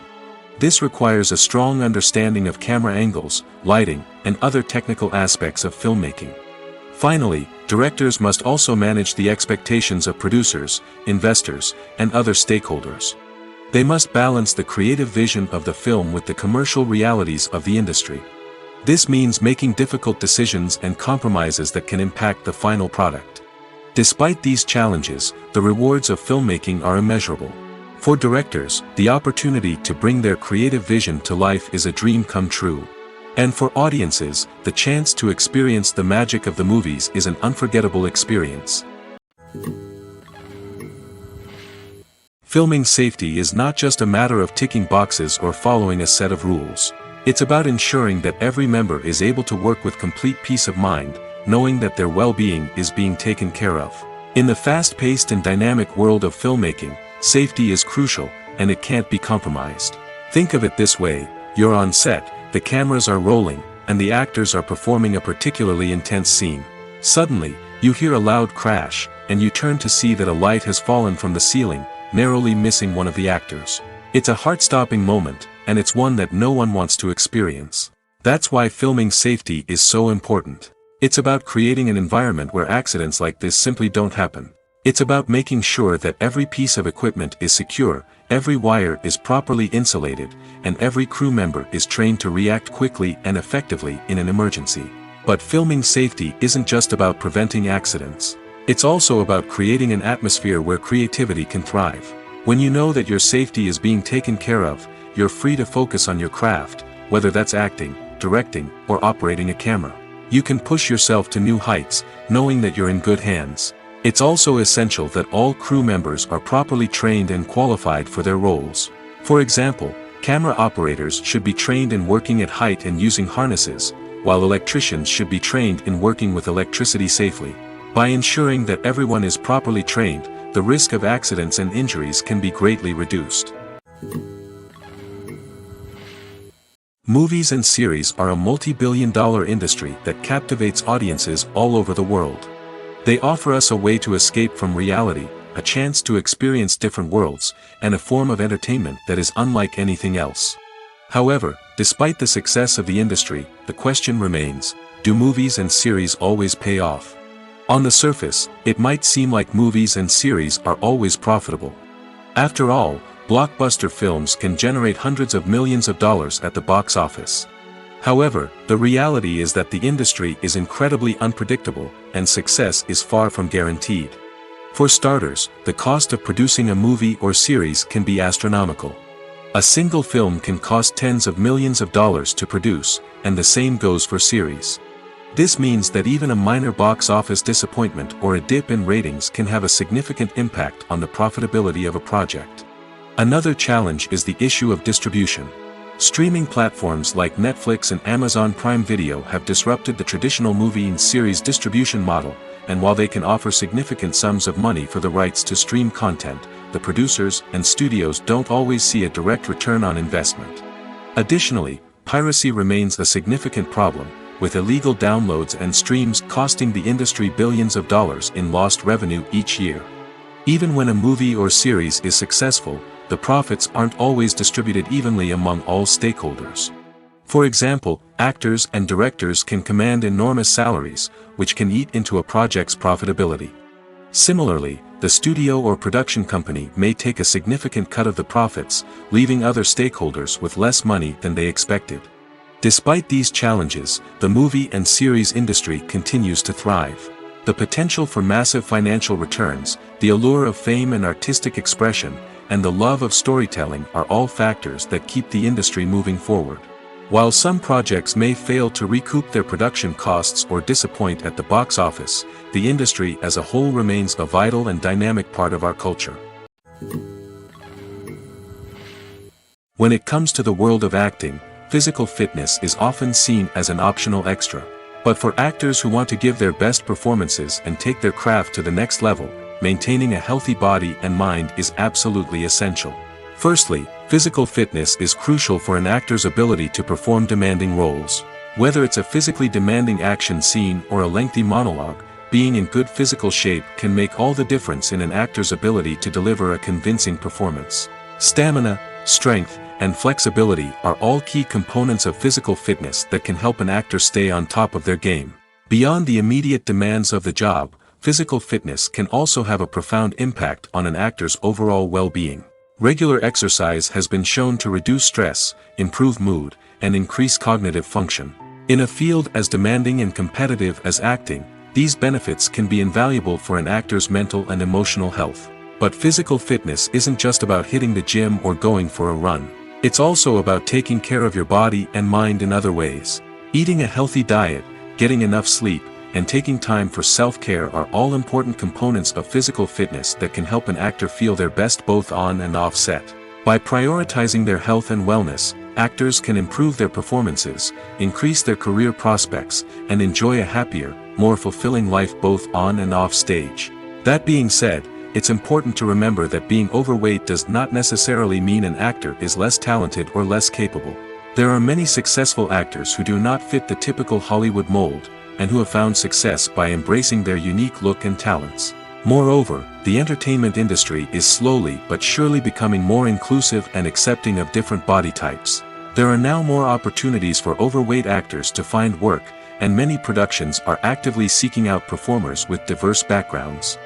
This requires a strong understanding of camera angles, lighting, and other technical aspects of filmmaking. Finally, directors must also manage the expectations of producers, investors, and other stakeholders. They must balance the creative vision of the film with the commercial realities of the industry. This means making difficult decisions and compromises that can impact the final product. Despite these challenges, the rewards of filmmaking are immeasurable. For directors, the opportunity to bring their creative vision to life is a dream come true. And for audiences, the chance to experience the magic of the movies is an unforgettable experience. Filming safety is not just a matter of ticking boxes or following a set of rules. It's about ensuring that every member is able to work with complete peace of mind, knowing that their well-being is being taken care of. In the fast-paced and dynamic world of filmmaking, safety is crucial, and it can't be compromised. Think of it this way: you're on set, the cameras are rolling, and the actors are performing a particularly intense scene. Suddenly, you hear a loud crash, and you turn to see that a light has fallen from the ceiling, narrowly missing one of the actors. It's a heart-stopping moment, and it's one that no one wants to experience. That's why filming safety is so important. It's about creating an environment where accidents like this simply don't happen. It's about making sure that every piece of equipment is secure, every wire is properly insulated, and every crew member is trained to react quickly and effectively in an emergency. But filming safety isn't just about preventing accidents. It's also about creating an atmosphere where creativity can thrive. When you know that your safety is being taken care of, you're free to focus on your craft, whether that's acting, directing, or operating a camera. You can push yourself to new heights, knowing that you're in good hands. It's also essential that all crew members are properly trained and qualified for their roles. For example, camera operators should be trained in working at height and using harnesses, while electricians should be trained in working with electricity safely. By ensuring that everyone is properly trained, the risk of accidents and injuries can be greatly reduced. Movies and series are a multi-billion-dollar industry that captivates audiences all over the world. They offer us a way to escape from reality, a chance to experience different worlds, and a form of entertainment that is unlike anything else. However, despite the success of the industry, the question remains, do movies and series always pay off? On the surface, it might seem like movies and series are always profitable. After all, blockbuster films can generate hundreds of millions of dollars at the box office. However, the reality is that the industry is incredibly unpredictable, and success is far from guaranteed. For starters, the cost of producing a movie or series can be astronomical. A single film can cost tens of millions of dollars to produce, and the same goes for series. This means that even a minor box office disappointment or a dip in ratings can have a significant impact on the profitability of a project. Another challenge is the issue of distribution. Streaming platforms like Netflix and Amazon Prime Video have disrupted the traditional movie and series distribution model, and while they can offer significant sums of money for the rights to stream content, the producers and studios don't always see a direct return on investment. Additionally, piracy remains a significant problem, with illegal downloads and streams costing the industry billions of dollars in lost revenue each year. Even when a movie or series is successful, the profits aren't always distributed evenly among all stakeholders. For example, actors and directors can command enormous salaries, which can eat into a project's profitability. Similarly, the studio or production company may take a significant cut of the profits, leaving other stakeholders with less money than they expected. Despite these challenges, the movie and series industry continues to thrive. The potential for massive financial returns, the allure of fame and artistic expression, and the love of storytelling are all factors that keep the industry moving forward. While some projects may fail to recoup their production costs or disappoint at the box office, the industry as a whole remains a vital and dynamic part of our culture. When it comes to the world of acting, physical fitness is often seen as an optional extra. But for actors who want to give their best performances and take their craft to the next level, maintaining a healthy body and mind is absolutely essential. Firstly, physical fitness is crucial for an actor's ability to perform demanding roles. Whether it's a physically demanding action scene or a lengthy monologue, being in good physical shape can make all the difference in an actor's ability to deliver a convincing performance. Stamina, strength, and flexibility are all key components of physical fitness that can help an actor stay on top of their game. Beyond the immediate demands of the job, physical fitness can also have a profound impact on an actor's overall well-being. Regular exercise has been shown to reduce stress, improve mood, and increase cognitive function. In a field as demanding and competitive as acting, these benefits can be invaluable for an actor's mental and emotional health. But physical fitness isn't just about hitting the gym or going for a run. It's also about taking care of your body and mind in other ways. Eating a healthy diet, getting enough sleep, and taking time for self-care are all important components of physical fitness that can help an actor feel their best both on and off set. By prioritizing their health and wellness, actors can improve their performances, increase their career prospects, and enjoy a happier, more fulfilling life both on and off stage. That being said, it's important to remember that being overweight does not necessarily mean an actor is less talented or less capable. There are many successful actors who do not fit the typical Hollywood mold, and who have found success by embracing their unique look and talents. Moreover, the entertainment industry is slowly but surely becoming more inclusive and accepting of different body types. There are now more opportunities for overweight actors to find work, and many productions are actively seeking out performers with diverse backgrounds.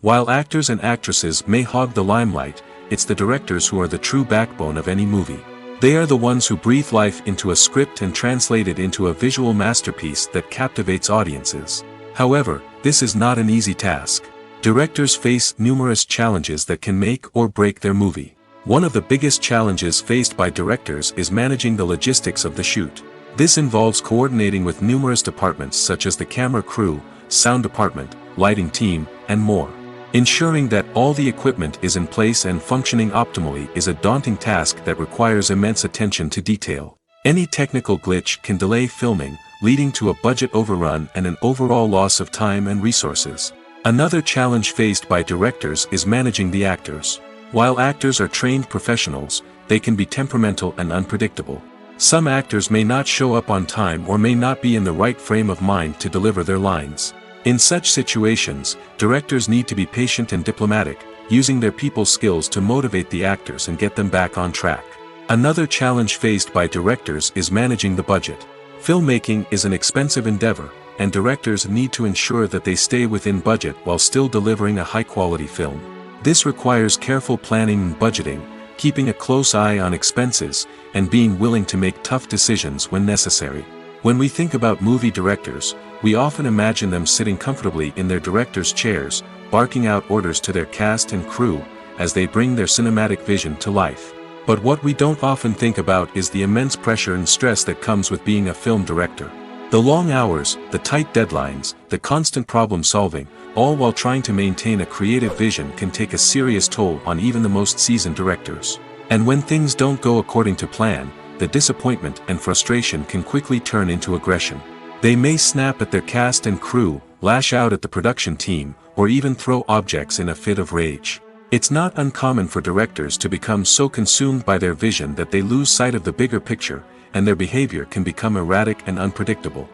While actors and actresses may hog the limelight, it's the directors who are the true backbone of any movie. They are the ones who breathe life into a script and translate it into a visual masterpiece that captivates audiences. However, this is not an easy task. Directors face numerous challenges that can make or break their movie. One of the biggest challenges faced by directors is managing the logistics of the shoot. This involves coordinating with numerous departments such as the camera crew, sound department, lighting team, and more. Ensuring that all the equipment is in place and functioning optimally is a daunting task that requires immense attention to detail. Any technical glitch can delay filming, leading to a budget overrun and an overall loss of time and resources. Another challenge faced by directors is managing the actors. While actors are trained professionals, they can be temperamental and unpredictable. Some actors may not show up on time or may not be in the right frame of mind to deliver their lines. In such situations, directors need to be patient and diplomatic, using their people skills to motivate the actors and get them back on track. Another challenge faced by directors is managing the budget. Filmmaking is an expensive endeavor, and directors need to ensure that they stay within budget while still delivering a high-quality film. This requires careful planning and budgeting, keeping a close eye on expenses, and being willing to make tough decisions when necessary. When we think about movie directors, we often imagine them sitting comfortably in their director's chairs, barking out orders to their cast and crew, as they bring their cinematic vision to life. But what we don't often think about is the immense pressure and stress that comes with being a film director. The long hours, the tight deadlines, the constant problem solving, all while trying to maintain a creative vision can take a serious toll on even the most seasoned directors. And when things don't go according to plan, the disappointment and frustration can quickly turn into aggression. They may snap at their cast and crew, lash out at the production team, or even throw objects in a fit of rage. It's not uncommon for directors to become so consumed by their vision that they lose sight of the bigger picture, and their behavior can become erratic and unpredictable.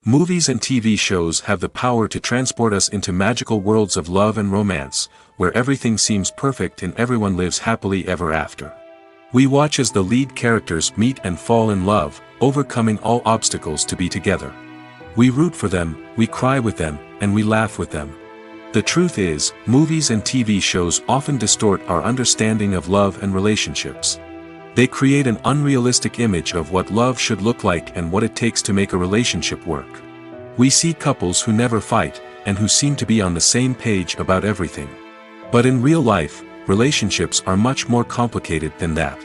Movies and TV shows have the power to transport us into magical worlds of love and romance, where everything seems perfect and everyone lives happily ever after. We watch as the lead characters meet and fall in love, overcoming all obstacles to be together. We root for them, we cry with them, and we laugh with them. The truth is, movies and TV shows often distort our understanding of love and relationships. They create an unrealistic image of what love should look like and what it takes to make a relationship work. We see couples who never fight, and who seem to be on the same page about everything. But in real life, relationships are much more complicated than that.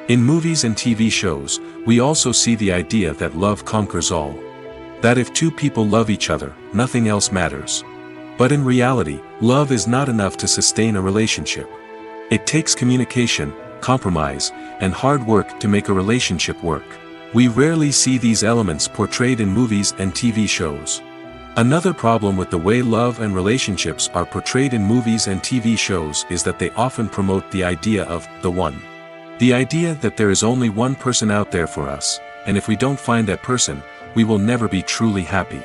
In movies and TV shows, we also see the idea that love conquers all. That if two people love each other, nothing else matters. But in reality, love is not enough to sustain a relationship. It takes communication, compromise, and hard work to make a relationship work. We rarely see these elements portrayed in movies and TV shows. Another problem with the way love and relationships are portrayed in movies and TV shows is that they often promote the idea of the one. The idea that there is only one person out there for us, and if we don't find that person, we will never be truly happy.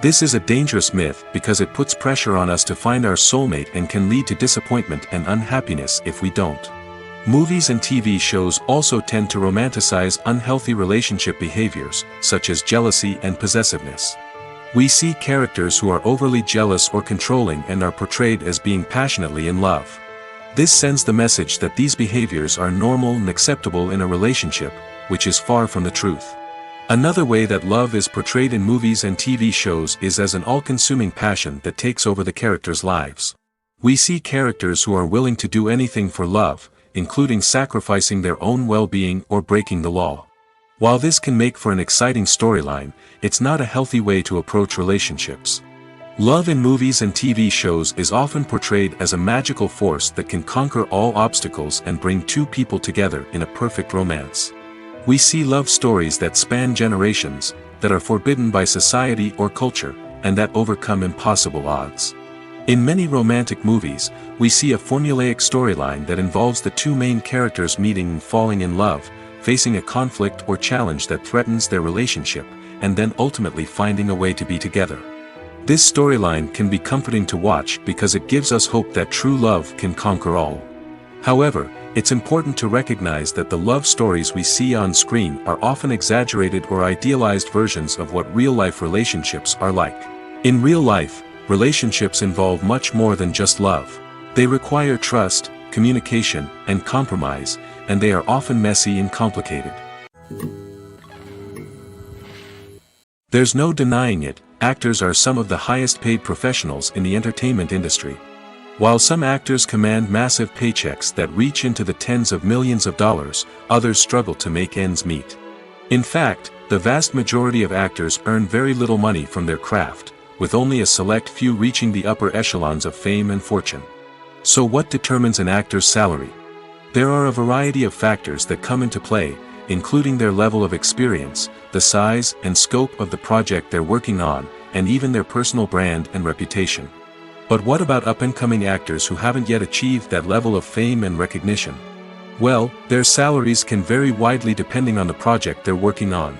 This is a dangerous myth because it puts pressure on us to find our soulmate and can lead to disappointment and unhappiness if we don't. Movies and TV shows also tend to romanticize unhealthy relationship behaviors, such as jealousy and possessiveness. We see characters who are overly jealous or controlling and are portrayed as being passionately in love. This sends the message that these behaviors are normal and acceptable in a relationship, which is far from the truth. Another way that love is portrayed in movies and TV shows is as an all-consuming passion that takes over the characters' lives. We see characters who are willing to do anything for love, including sacrificing their own well-being or breaking the law. While this can make for an exciting storyline, it's not a healthy way to approach relationships. Love in movies and TV shows is often portrayed as a magical force that can conquer all obstacles and bring two people together in a perfect romance. We see love stories that span generations, that are forbidden by society or culture, and that overcome impossible odds. In many romantic movies, we see a formulaic storyline that involves the two main characters meeting and falling in love, facing a conflict or challenge that threatens their relationship, and then ultimately finding a way to be together. This storyline can be comforting to watch because it gives us hope that true love can conquer all. However, it's important to recognize that the love stories we see on screen are often exaggerated or idealized versions of what real-life relationships are like. In real life, relationships involve much more than just love. They require trust, communication, and compromise, and they are often messy and complicated. There's no denying it, actors are some of the highest-paid professionals in the entertainment industry. While some actors command massive paychecks that reach into the tens of millions of dollars, others struggle to make ends meet. In fact, the vast majority of actors earn very little money from their craft, with only a select few reaching the upper echelons of fame and fortune. So what determines an actor's salary? There are a variety of factors that come into play, including their level of experience, the size and scope of the project they're working on, and even their personal brand and reputation. But what about up-and-coming actors who haven't yet achieved that level of fame and recognition? Well, their salaries can vary widely depending on the project they're working on.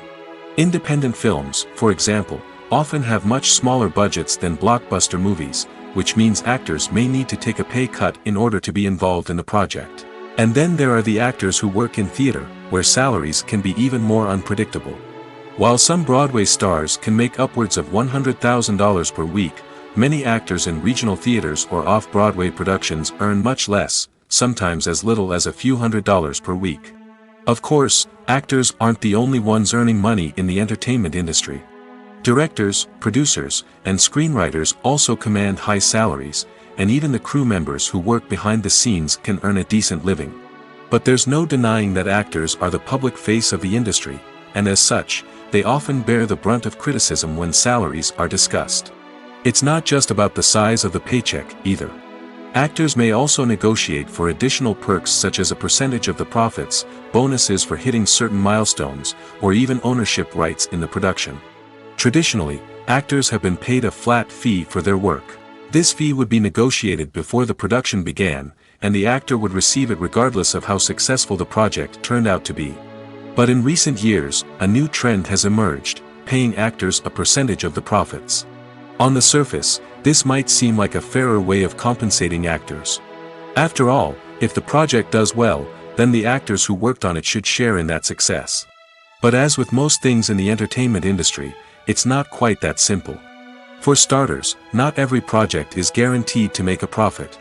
Independent films, for example, often have much smaller budgets than blockbuster movies, which means actors may need to take a pay cut in order to be involved in the project. And then there are the actors who work in theater, where salaries can be even more unpredictable. While some Broadway stars can make upwards of $100,000 per week, many actors in regional theaters or off-Broadway productions earn much less, sometimes as little as a few $100s per week. Of course, actors aren't the only ones earning money in the entertainment industry. Directors, producers, and screenwriters also command high salaries, and even the crew members who work behind the scenes can earn a decent living. But there's no denying that actors are the public face of the industry, and as such, they often bear the brunt of criticism when salaries are discussed. It's not just about the size of the paycheck, either. Actors may also negotiate for additional perks such as a percentage of the profits, bonuses for hitting certain milestones, or even ownership rights in the production. Traditionally, actors have been paid a flat fee for their work. This fee would be negotiated before the production began, and the actor would receive it regardless of how successful the project turned out to be. But in recent years, a new trend has emerged, paying actors a percentage of the profits. On the surface, this might seem like a fairer way of compensating actors. After all, if the project does well, then the actors who worked on it should share in that success. But as with most things in the entertainment industry, it's not quite that simple. For starters, not every project is guaranteed to make a profit.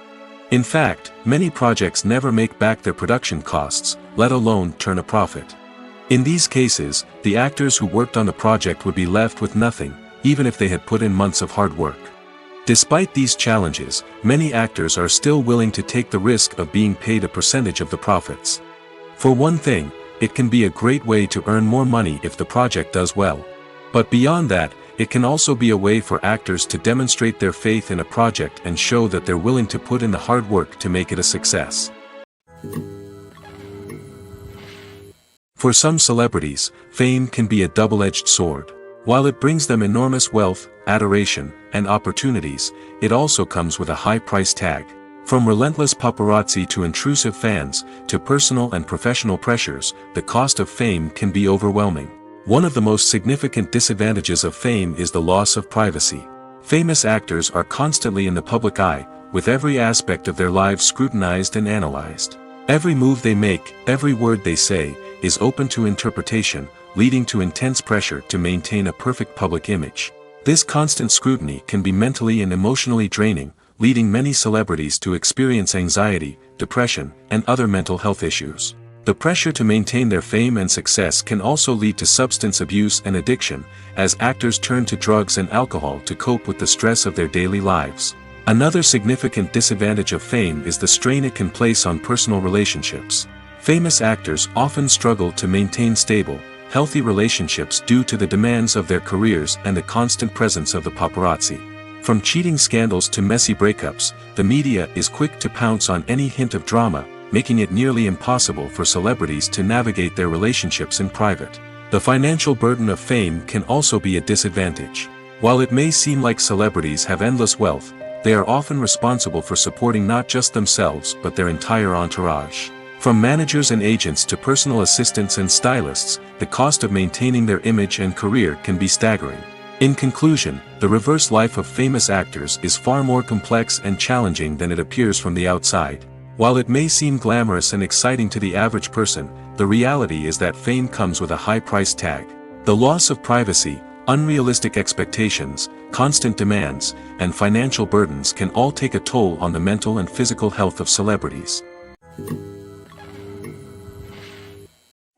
In fact, many projects never make back their production costs, let alone turn a profit. In these cases, the actors who worked on the project would be left with nothing, even if they had put in months of hard work. Despite these challenges, many actors are still willing to take the risk of being paid a percentage of the profits. For one thing, it can be a great way to earn more money if the project does well. But beyond that, it can also be a way for actors to demonstrate their faith in a project and show that they're willing to put in the hard work to make it a success. For some celebrities, fame can be a double-edged sword. While it brings them enormous wealth, adoration, and opportunities, it also comes with a high price tag. From relentless paparazzi to intrusive fans, to personal and professional pressures, the cost of fame can be overwhelming. One of the most significant disadvantages of fame is the loss of privacy. Famous actors are constantly in the public eye, with every aspect of their lives scrutinized and analyzed. Every move they make, every word they say, is open to interpretation, leading to intense pressure to maintain a perfect public image. This constant scrutiny can be mentally and emotionally draining, leading many celebrities to experience anxiety, depression, and other mental health issues. The pressure to maintain their fame and success can also lead to substance abuse and addiction, as actors turn to drugs and alcohol to cope with the stress of their daily lives. Another significant disadvantage of fame is the strain it can place on personal relationships. Famous actors often struggle to maintain stable, healthy relationships due to the demands of their careers and the constant presence of the paparazzi. From cheating scandals to messy breakups, the media is quick to pounce on any hint of drama, making it nearly impossible for celebrities to navigate their relationships in private. The financial burden of fame can also be a disadvantage. While it may seem like celebrities have endless wealth, they are often responsible for supporting not just themselves but their entire entourage. From managers and agents to personal assistants and stylists, the cost of maintaining their image and career can be staggering. In conclusion, the reverse life of famous actors is far more complex and challenging than it appears from the outside. While it may seem glamorous and exciting to the average person, the reality is that fame comes with a high price tag. The loss of privacy, unrealistic expectations, constant demands, and financial burdens can all take a toll on the mental and physical health of celebrities.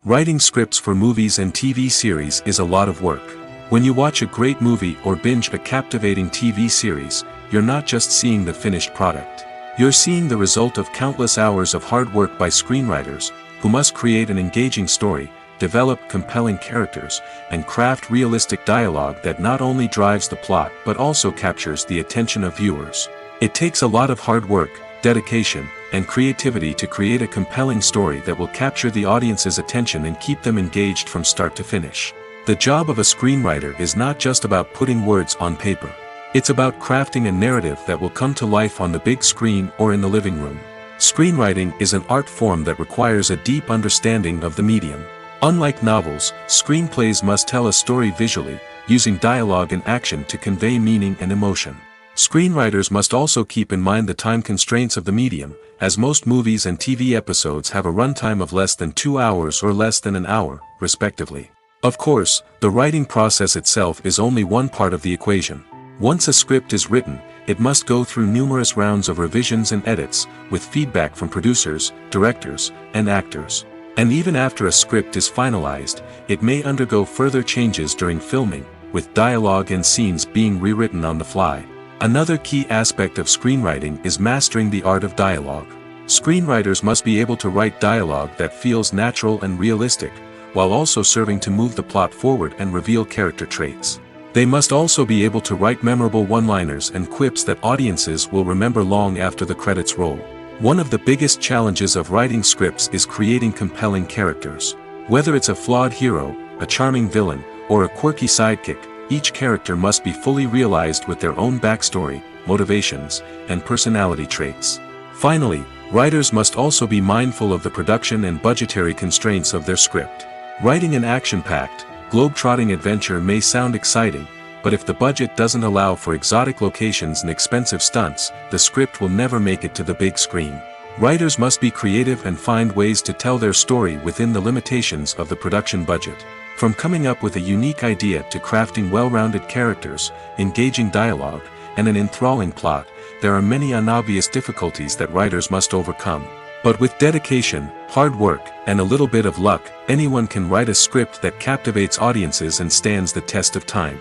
Writing scripts for movies and TV series is a lot of work. When you watch a great movie or binge a captivating TV series, you're not just seeing the finished product. You're seeing the result of countless hours of hard work by screenwriters, who must create an engaging story, develop compelling characters, and craft realistic dialogue that not only drives the plot but also captures the attention of viewers. It takes a lot of hard work, dedication, and creativity to create a compelling story that will capture the audience's attention and keep them engaged from start to finish. The job of a screenwriter is not just about putting words on paper. It's about crafting a narrative that will come to life on the big screen or in the living room. Screenwriting is an art form that requires a deep understanding of the medium. Unlike novels, screenplays must tell a story visually, using dialogue and action to convey meaning and emotion. Screenwriters must also keep in mind the time constraints of the medium, as most movies and TV episodes have a runtime of less than 2 hours or less than an hour, respectively. Of course, the writing process itself is only one part of the equation. Once a script is written, it must go through numerous rounds of revisions and edits, with feedback from producers, directors, and actors. And even after a script is finalized, it may undergo further changes during filming, with dialogue and scenes being rewritten on the fly. Another key aspect of screenwriting is mastering the art of dialogue. Screenwriters must be able to write dialogue that feels natural and realistic, while also serving to move the plot forward and reveal character traits. They must also be able to write memorable one-liners and quips that audiences will remember long after the credits roll. One of the biggest challenges of writing scripts is creating compelling characters. Whether it's a flawed hero, a charming villain, or a quirky sidekick, each character must be fully realized with their own backstory, motivations, and personality traits. Finally, writers must also be mindful of the production and budgetary constraints of their script. Writing an action-packed, globe-trotting adventure may sound exciting, but if the budget doesn't allow for exotic locations and expensive stunts, the script will never make it to the big screen. Writers must be creative and find ways to tell their story within the limitations of the production budget. From coming up with a unique idea to crafting well-rounded characters, engaging dialogue, and an enthralling plot, there are many unobvious difficulties that writers must overcome. But with dedication, hard work, and a little bit of luck, anyone can write a script that captivates audiences and stands the test of time.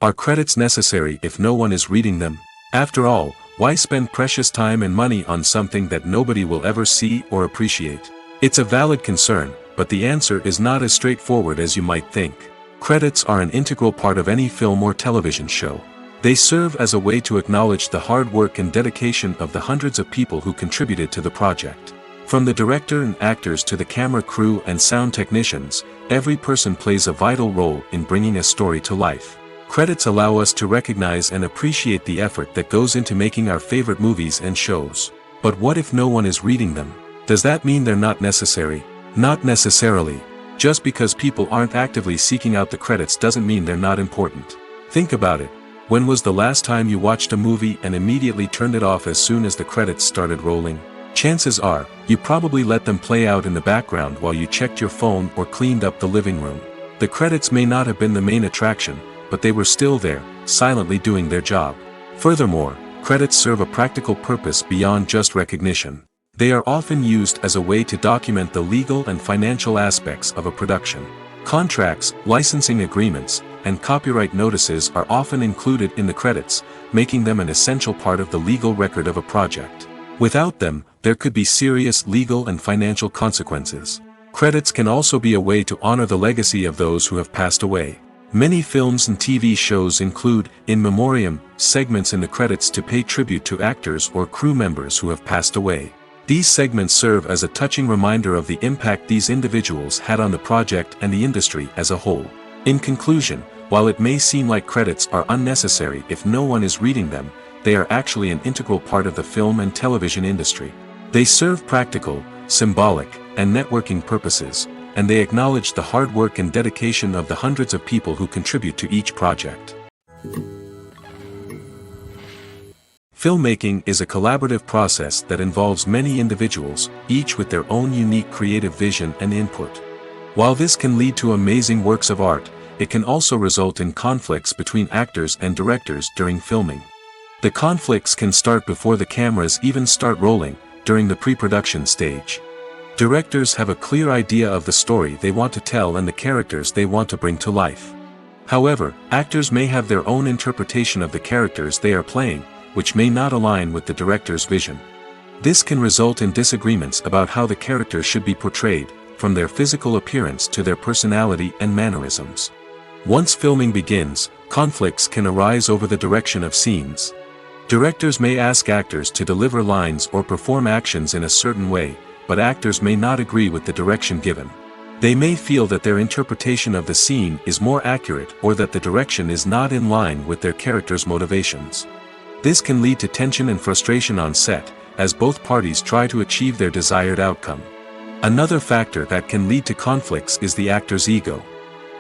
Are credits necessary if no one is reading them? After all, why spend precious time and money on something that nobody will ever see or appreciate? It's a valid concern, but the answer is not as straightforward as you might think. Credits are an integral part of any film or television show. They serve as a way to acknowledge the hard work and dedication of the hundreds of people who contributed to the project. From the director and actors to the camera crew and sound technicians, every person plays a vital role in bringing a story to life. Credits allow us to recognize and appreciate the effort that goes into making our favorite movies and shows. But what if no one is reading them? Does that mean they're not necessary? Not necessarily. Just because people aren't actively seeking out the credits doesn't mean they're not important. Think about it. When was the last time you watched a movie and immediately turned it off as soon as the credits started rolling? Chances are, you probably let them play out in the background while you checked your phone or cleaned up the living room. The credits may not have been the main attraction, but they were still there, silently doing their job. Furthermore, credits serve a practical purpose beyond just recognition. They are often used as a way to document the legal and financial aspects of a production. Contracts, licensing agreements, and copyright notices are often included in the credits, making them an essential part of the legal record of a project. Without them, there could be serious legal and financial consequences. Credits can also be a way to honor the legacy of those who have passed away. Many films and TV shows include, in memoriam, segments in the credits to pay tribute to actors or crew members who have passed away. These segments serve as a touching reminder of the impact these individuals had on the project and the industry as a whole. In conclusion, While it may seem like credits are unnecessary if no one is reading them, they are actually an integral part of the film and television industry. They serve practical, symbolic, and networking purposes, and they acknowledge the hard work and dedication of the hundreds of people who contribute to each project. Filmmaking is a collaborative process that involves many individuals, each with their own unique creative vision and input. While this can lead to amazing works of art, it can also result in conflicts between actors and directors during filming. The conflicts can start before the cameras even start rolling, during the pre-production stage. Directors have a clear idea of the story they want to tell and the characters they want to bring to life. However, actors may have their own interpretation of the characters they are playing, which may not align with the director's vision. This can result in disagreements about how the characters should be portrayed, from their physical appearance to their personality and mannerisms. Once filming begins, conflicts can arise over the direction of scenes. Directors may ask actors to deliver lines or perform actions in a certain way, but actors may not agree with the direction given. They may feel that their interpretation of the scene is more accurate or that the direction is not in line with their character's motivations. This can lead to tension and frustration on set, as both parties try to achieve their desired outcome. Another factor that can lead to conflicts is the actor's ego.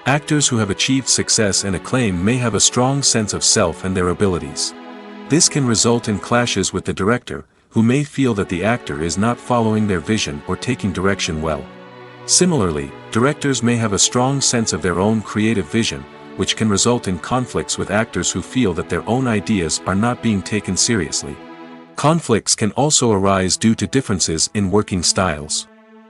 Actors who have achieved success and acclaim may have a strong sense of self and their abilities. This can result in clashes with the director, who may feel that the actor is not following their vision or taking direction well. Similarly, directors may have a strong sense of their own creative vision, which can result in conflicts with actors who feel that their own ideas are not being taken seriously. Conflicts can also arise due to differences in working styles.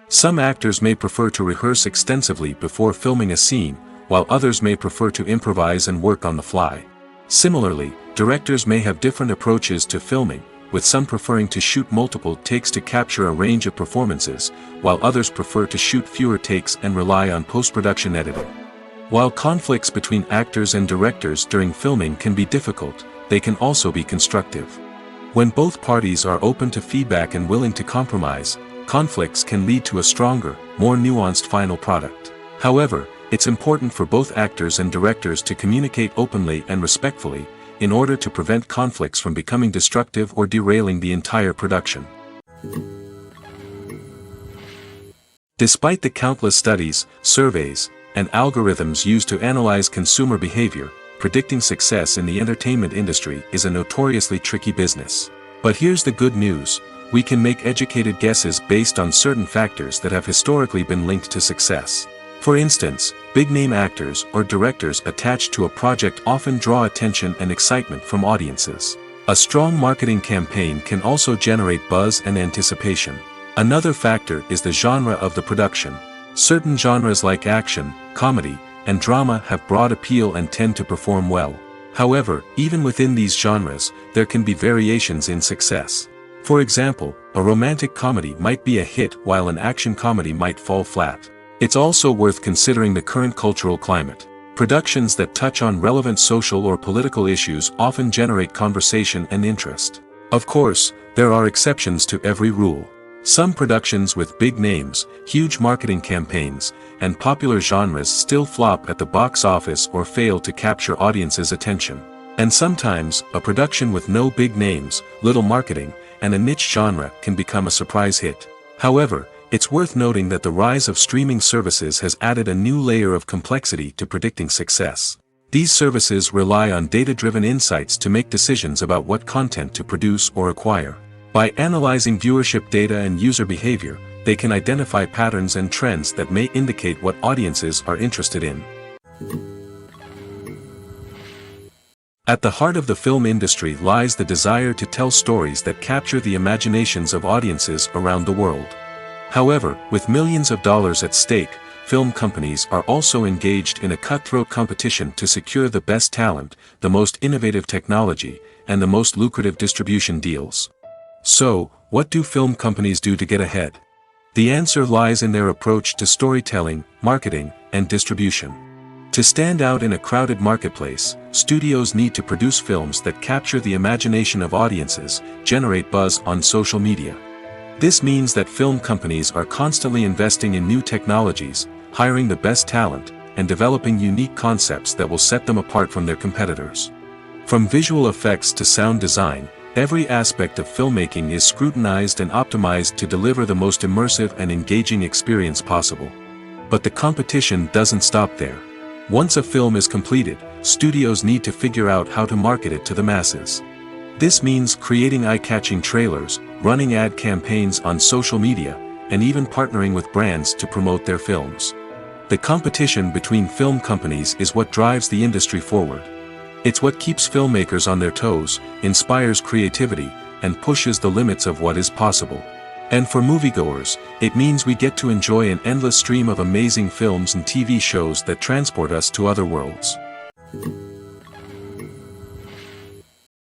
Some actors may prefer to rehearse extensively before filming a scene, while others may prefer to improvise and work on the fly. Similarly, directors may have different approaches to filming, with some preferring to shoot multiple takes to capture a range of performances, while others prefer to shoot fewer takes and rely on post-production editing. While conflicts between actors and directors during filming can be difficult, they can also be constructive. When both parties are open to feedback and willing to compromise, conflicts can lead to a stronger, more nuanced final product. However, it's important for both actors and directors to communicate openly and respectfully, in order to prevent conflicts from becoming destructive or derailing the entire production. Despite the countless studies, surveys, and algorithms used to analyze consumer behavior, predicting success in the entertainment industry is a notoriously tricky business. But here's the good news: we can make educated guesses based on certain factors that have historically been linked to success. For instance, big-name actors or directors attached to a project often draw attention and excitement from audiences. A strong marketing campaign can also generate buzz and anticipation. Another factor is the genre of the production. Certain genres like action, comedy, and drama have broad appeal and tend to perform well. However, even within these genres, there can be variations in success. For example, a romantic comedy might be a hit while an action comedy might fall flat. It's also worth considering the current cultural climate. Productions that touch on relevant social or political issues often generate conversation and interest. Of course, there are exceptions to every rule. Some productions with big names, huge marketing campaigns, and popular genres still flop at the box office or fail to capture audiences' attention. And sometimes, a production with no big names, little marketing, and a niche genre can become a surprise hit. However, it's worth noting that the rise of streaming services has added a new layer of complexity to predicting success. These services rely on data-driven insights to make decisions about what content to produce or acquire. By analyzing viewership data and user behavior, they can identify patterns and trends that may indicate what audiences are interested in. At the heart of the film industry lies the desire to tell stories that capture the imaginations of audiences around the world. However, with millions of dollars at stake, film companies are also engaged in a cutthroat competition to secure the best talent, the most innovative technology, and the most lucrative distribution deals. So, what do film companies do to get ahead? The answer lies in their approach to storytelling, marketing, and distribution. To stand out in a crowded marketplace, studios need to produce films that capture the imagination of audiences, generate buzz on social media. This means that film companies are constantly investing in new technologies, hiring the best talent, and developing unique concepts that will set them apart from their competitors. From visual effects to sound design, every aspect of filmmaking is scrutinized and optimized to deliver the most immersive and engaging experience possible. But the competition doesn't stop there. Once a film is completed, studios need to figure out how to market it to the masses. This means creating eye-catching trailers, running ad campaigns on social media, and even partnering with brands to promote their films. The competition between film companies is what drives the industry forward. It's what keeps filmmakers on their toes, inspires creativity, and pushes the limits of what is possible. And for moviegoers, it means we get to enjoy an endless stream of amazing films and TV shows that transport us to other worlds.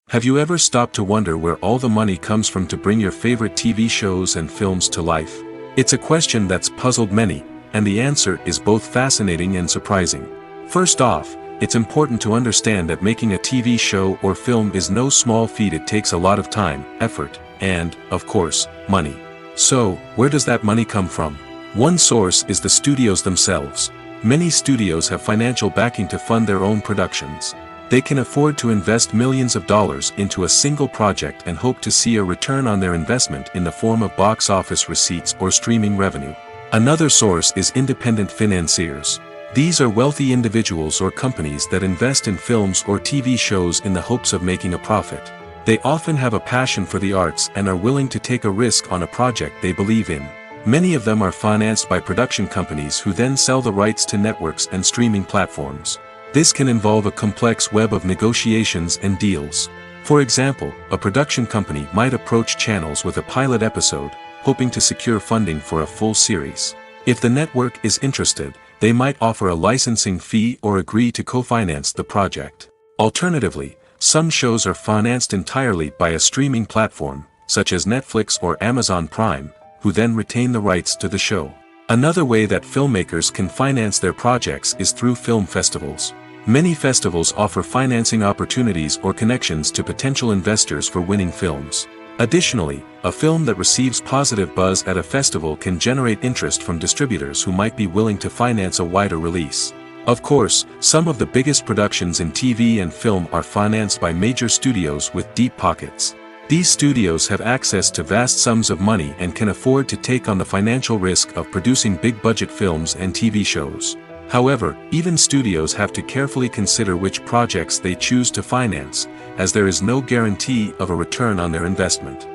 Have you ever stopped to wonder where all the money comes from to bring your favorite TV shows and films to life? It's a question that's puzzled many, and the answer is both fascinating and surprising. First off, it's important to understand that making a TV show or film is no small feat. It takes a lot of time, effort, and, of course, money. So, where does that money come from? One source is the studios themselves. Many studios have financial backing to fund their own productions. They can afford to invest millions of dollars into a single project and hope to see a return on their investment in the form of box office receipts or streaming revenue. Another source is independent financiers. These are wealthy individuals or companies that invest in films or TV shows in the hopes of making a profit. They often have a passion for the arts and are willing to take a risk on a project they believe in. Many of them are financed by production companies who then sell the rights to networks and streaming platforms. This can involve a complex web of negotiations and deals. For example, a production company might approach channels with a pilot episode, hoping to secure funding for a full series. If the network is interested, they might offer a licensing fee or agree to co-finance the project. Alternatively, some shows are financed entirely by a streaming platform, such as Netflix or Amazon Prime, who then retain the rights to the show. Another way that filmmakers can finance their projects is through film festivals. Many festivals offer financing opportunities or connections to potential investors for winning films. Additionally, a film that receives positive buzz at a festival can generate interest from distributors who might be willing to finance a wider release. Of course, some of the biggest productions in TV and film are financed by major studios with deep pockets. These studios have access to vast sums of money and can afford to take on the financial risk of producing big-budget films and TV shows. However, even studios have to carefully consider which projects they choose to finance, as there is no guarantee of a return on their investment.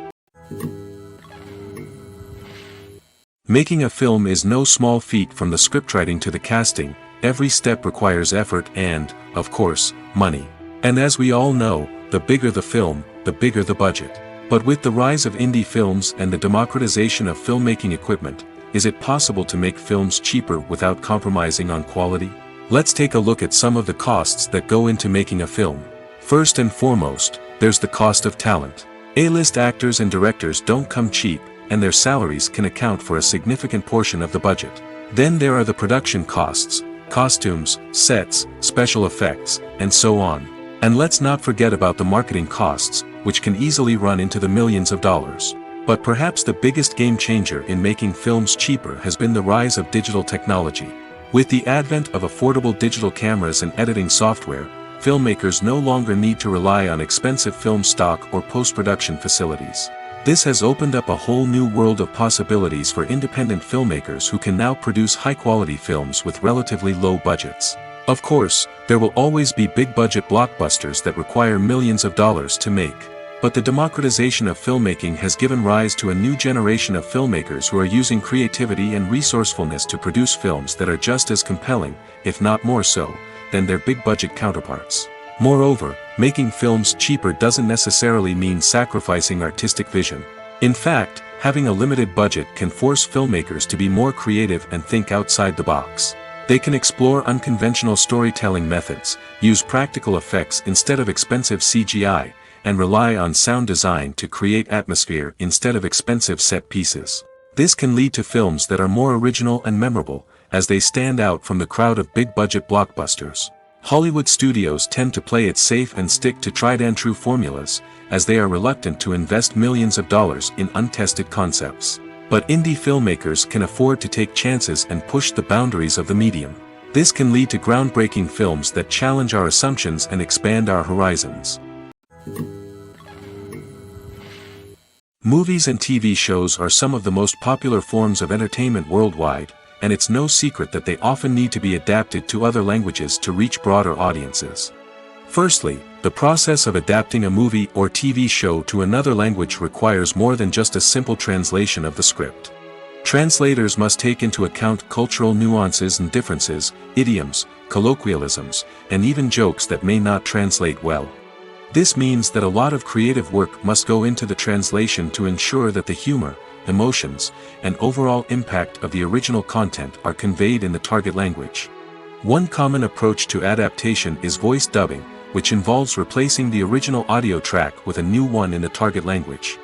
Making a film is no small feat. From the scriptwriting to the casting, every step requires effort and, of course, money. And as we all know, the bigger the film, the bigger the budget. But with the rise of indie films and the democratization of filmmaking equipment, is it possible to make films cheaper without compromising on quality? Let's take a look at some of the costs that go into making a film. First and foremost, there's the cost of talent. A-list actors and directors don't come cheap, and their salaries can account for a significant portion of the budget. Then there are the production costs, costumes, sets, special effects, and so on. And let's not forget about the marketing costs, which can easily run into the millions of dollars. But perhaps the biggest game changer in making films cheaper has been the rise of digital technology. With the advent of affordable digital cameras and editing software, filmmakers no longer need to rely on expensive film stock or post-production facilities. This has opened up a whole new world of possibilities for independent filmmakers who can now produce high-quality films with relatively low budgets. Of course, there will always be big-budget blockbusters that require millions of dollars to make. But the democratization of filmmaking has given rise to a new generation of filmmakers who are using creativity and resourcefulness to produce films that are just as compelling, if not more so, than their big-budget counterparts. Moreover, making films cheaper doesn't necessarily mean sacrificing artistic vision. In fact, having a limited budget can force filmmakers to be more creative and think outside the box. They can explore unconventional storytelling methods, use practical effects instead of expensive CGI, and rely on sound design to create atmosphere instead of expensive set pieces. This can lead to films that are more original and memorable, as they stand out from the crowd of big-budget blockbusters. Hollywood studios tend to play it safe and stick to tried-and-true formulas, as they are reluctant to invest millions of dollars in untested concepts. But indie filmmakers can afford to take chances and push the boundaries of the medium. This can lead to groundbreaking films that challenge our assumptions and expand our horizons. Movies and TV shows are some of the most popular forms of entertainment worldwide, and it's no secret that they often need to be adapted to other languages to reach broader audiences. Firstly, the process of adapting a movie or TV show to another language requires more than just a simple translation of the script. Translators must take into account cultural nuances and differences, idioms, colloquialisms, and even jokes that may not translate well. This means that a lot of creative work must go into the translation to ensure that the humor, emotions, and overall impact of the original content are conveyed in the target language. One common approach to adaptation is voice dubbing, which involves replacing the original audio track with a new one in the target language.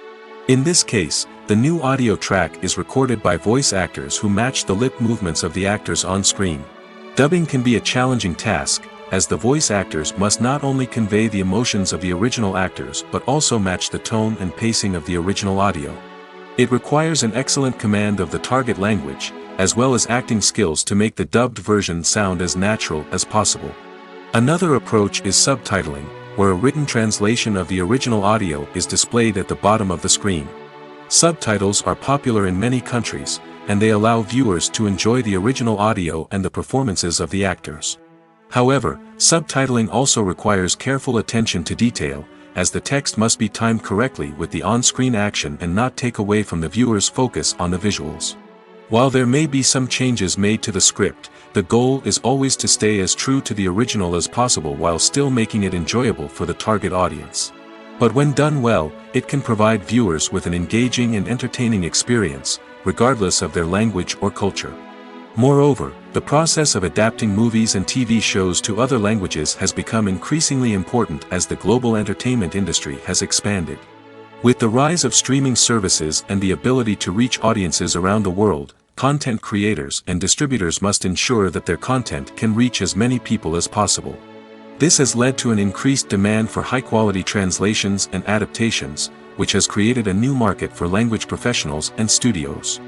In this case, the new audio track is recorded by voice actors who match the lip movements of the actors on screen. Dubbing can be a challenging task, as the voice actors must not only convey the emotions of the original actors but also match the tone and pacing of the original audio. It requires an excellent command of the target language, as well as acting skills to make the dubbed version sound as natural as possible. Another approach is subtitling, where a written translation of the original audio is displayed at the bottom of the screen. Subtitles are popular in many countries, and they allow viewers to enjoy the original audio and the performances of the actors. However, subtitling also requires careful attention to detail, as the text must be timed correctly with the on-screen action and not take away from the viewer's focus on the visuals. While there may be some changes made to the script, the goal is always to stay as true to the original as possible while still making it enjoyable for the target audience. But when done well, it can provide viewers with an engaging and entertaining experience, regardless of their language or culture. Moreover, the process of adapting movies and TV shows to other languages has become increasingly important as the global entertainment industry has expanded. With the rise of streaming services and the ability to reach audiences around the world, content creators and distributors must ensure that their content can reach as many people as possible. This has led to an increased demand for high-quality translations and adaptations, which has created a new market for language professionals and studios.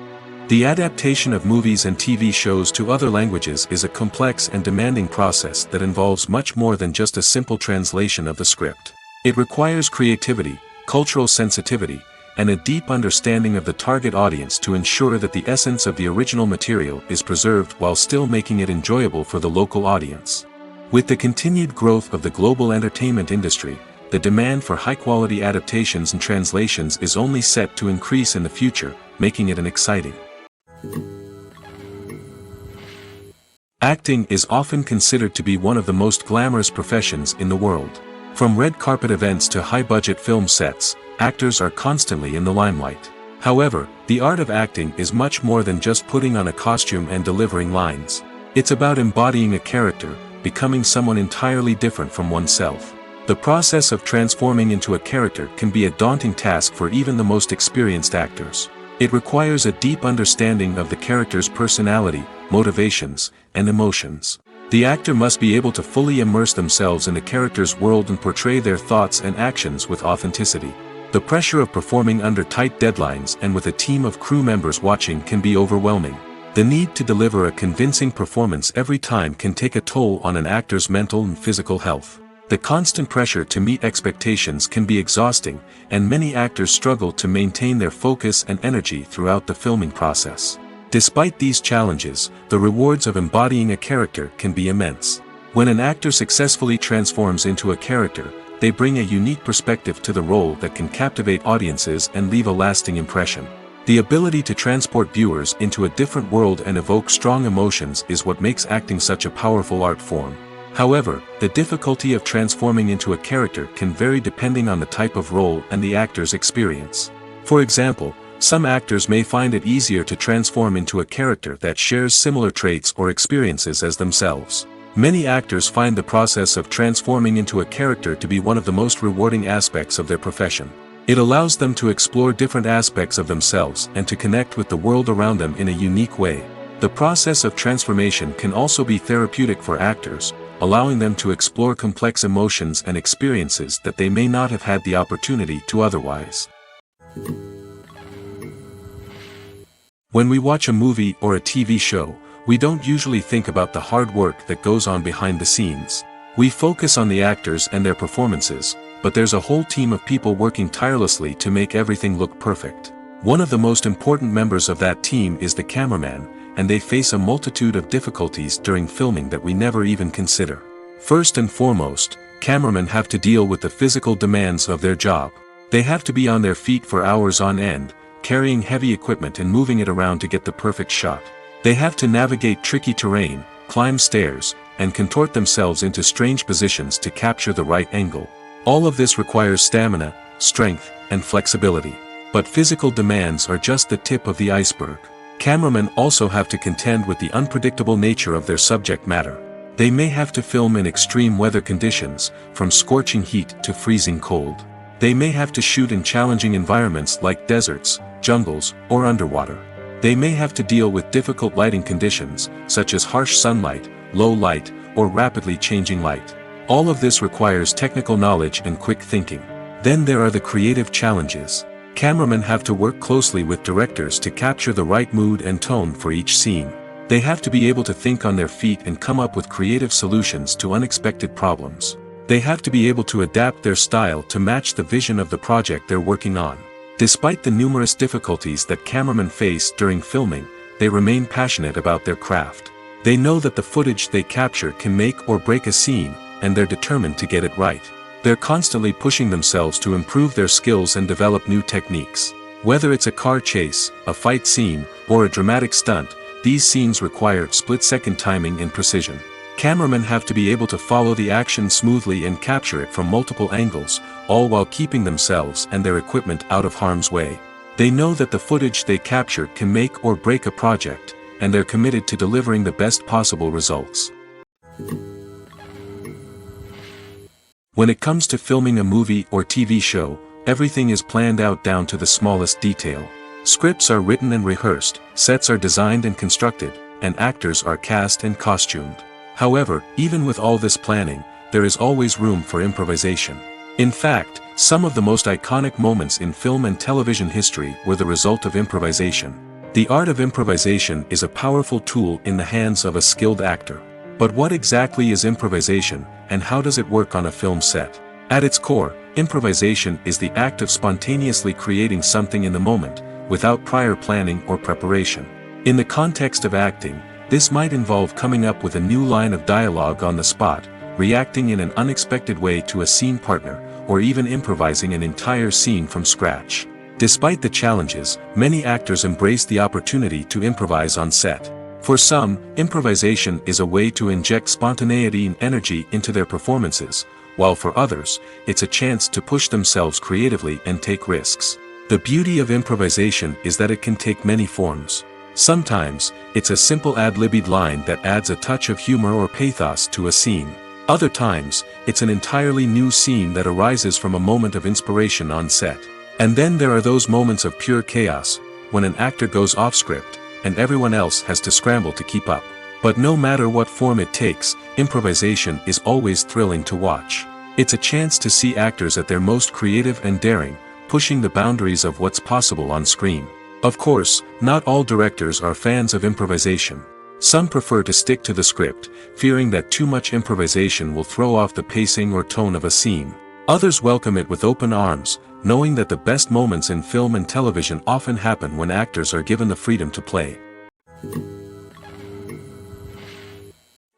The adaptation of movies and TV shows to other languages is a complex and demanding process that involves much more than just a simple translation of the script. It requires creativity, cultural sensitivity, and a deep understanding of the target audience to ensure that the essence of the original material is preserved while still making it enjoyable for the local audience. With the continued growth of the global entertainment industry, the demand for high-quality adaptations and translations is only set to increase in the future, making it an exciting. Acting is often considered to be one of the most glamorous professions in the world. From red carpet events to high-budget film sets, actors are constantly in the limelight. However, the art of acting is much more than just putting on a costume and delivering lines. It's about embodying a character, becoming someone entirely different from oneself. The process of transforming into a character can be a daunting task for even the most experienced actors. It requires a deep understanding of the character's personality, motivations, and emotions. The actor must be able to fully immerse themselves in the character's world and portray their thoughts and actions with authenticity. The pressure of performing under tight deadlines and with a team of crew members watching can be overwhelming. The need to deliver a convincing performance every time can take a toll on an actor's mental and physical health. The constant pressure to meet expectations can be exhausting, and many actors struggle to maintain their focus and energy throughout the filming process. Despite these challenges, the rewards of embodying a character can be immense. When an actor successfully transforms into a character, they bring a unique perspective to the role that can captivate audiences and leave a lasting impression. The ability to transport viewers into a different world and evoke strong emotions is what makes acting such a powerful art form. However, the difficulty of transforming into a character can vary depending on the type of role and the actor's experience. For example, some actors may find it easier to transform into a character that shares similar traits or experiences as themselves. Many actors find the process of transforming into a character to be one of the most rewarding aspects of their profession. It allows them to explore different aspects of themselves and to connect with the world around them in a unique way. The process of transformation can also be therapeutic for actors, allowing them to explore complex emotions and experiences that they may not have had the opportunity to otherwise. When we watch a movie or a TV show, we don't usually think about the hard work that goes on behind the scenes. We focus on the actors and their performances, but there's a whole team of people working tirelessly to make everything look perfect. One of the most important members of that team is the cameraman, and they face a multitude of difficulties during filming that we never even consider. First and foremost, cameramen have to deal with the physical demands of their job. They have to be on their feet for hours on end, carrying heavy equipment and moving it around to get the perfect shot. They have to navigate tricky terrain, climb stairs, and contort themselves into strange positions to capture the right angle. All of this requires stamina, strength, and flexibility. But physical demands are just the tip of the iceberg. Cameramen also have to contend with the unpredictable nature of their subject matter. They may have to film in extreme weather conditions, from scorching heat to freezing cold. They may have to shoot in challenging environments like deserts, jungles, or underwater. They may have to deal with difficult lighting conditions, such as harsh sunlight, low light, or rapidly changing light. All of this requires technical knowledge and quick thinking. Then there are the creative challenges. Cameramen have to work closely with directors to capture the right mood and tone for each scene. They have to be able to think on their feet and come up with creative solutions to unexpected problems. They have to be able to adapt their style to match the vision of the project they're working on. Despite the numerous difficulties that cameramen face during filming, they remain passionate about their craft. They know that the footage they capture can make or break a scene, and they're determined to get it right. They're constantly pushing themselves to improve their skills and develop new techniques. Whether it's a car chase, a fight scene, or a dramatic stunt, these scenes require split-second timing and precision. Cameramen have to be able to follow the action smoothly and capture it from multiple angles, all while keeping themselves and their equipment out of harm's way. They know that the footage they capture can make or break a project, and they're committed to delivering the best possible results. When it comes to filming a movie or TV show, everything is planned out down to the smallest detail. Scripts are written and rehearsed, sets are designed and constructed, and actors are cast and costumed. However, even with all this planning, there is always room for improvisation. In fact, some of the most iconic moments in film and television history were the result of improvisation. The art of improvisation is a powerful tool in the hands of a skilled actor. But what exactly is improvisation, and how does it work on a film set? At its core, improvisation is the act of spontaneously creating something in the moment, without prior planning or preparation. In the context of acting, this might involve coming up with a new line of dialogue on the spot, reacting in an unexpected way to a scene partner, or even improvising an entire scene from scratch. Despite the challenges, many actors embrace the opportunity to improvise on set. For some, improvisation is a way to inject spontaneity and energy into their performances, while for others, it's a chance to push themselves creatively and take risks. The beauty of improvisation is that it can take many forms. Sometimes, it's a simple ad-libbed line that adds a touch of humor or pathos to a scene. Other times, it's an entirely new scene that arises from a moment of inspiration on set. And then there are those moments of pure chaos, when an actor goes off script, and everyone else has to scramble to keep up. But no matter what form it takes, improvisation is always thrilling to watch. It's a chance to see actors at their most creative and daring, pushing the boundaries of what's possible on screen. Of course, not all directors are fans of improvisation. Some prefer to stick to the script, fearing that too much improvisation will throw off the pacing or tone of a scene. Others welcome it with open arms, knowing that the best moments in film and television often happen when actors are given the freedom to play.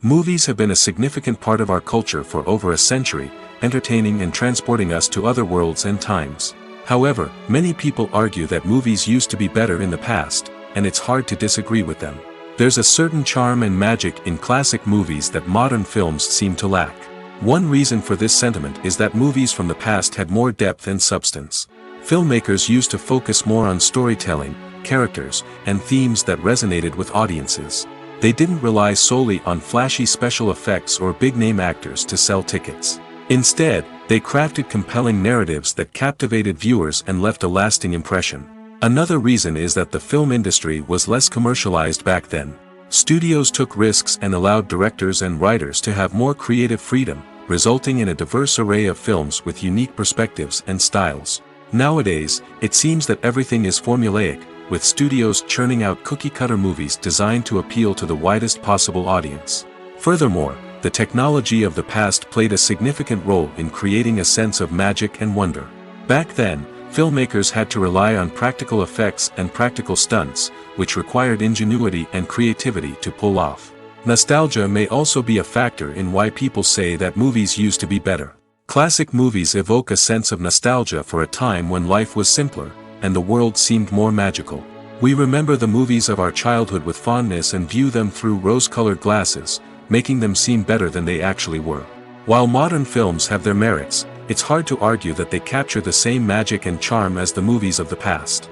Movies have been a significant part of our culture for over a century, entertaining and transporting us to other worlds and times. However, many people argue that movies used to be better in the past, and it's hard to disagree with them. There's a certain charm and magic in classic movies that modern films seem to lack. One reason for this sentiment is that movies from the past had more depth and substance. Filmmakers used to focus more on storytelling, characters, and themes that resonated with audiences. They didn't rely solely on flashy special effects or big-name actors to sell tickets. Instead, they crafted compelling narratives that captivated viewers and left a lasting impression. Another reason is that the film industry was less commercialized back then. Studios took risks and allowed directors and writers to have more creative freedom, resulting in a diverse array of films with unique perspectives and styles. Nowadays, it seems that everything is formulaic, with studios churning out cookie-cutter movies designed to appeal to the widest possible audience. Furthermore, the technology of the past played a significant role in creating a sense of magic and wonder. Back then, filmmakers had to rely on practical effects and practical stunts, which required ingenuity and creativity to pull off. Nostalgia may also be a factor in why people say that movies used to be better. Classic movies evoke a sense of nostalgia for a time when life was simpler, and the world seemed more magical. We remember the movies of our childhood with fondness and view them through rose-colored glasses, making them seem better than they actually were. While modern films have their merits, it's hard to argue that they capture the same magic and charm as the movies of the past.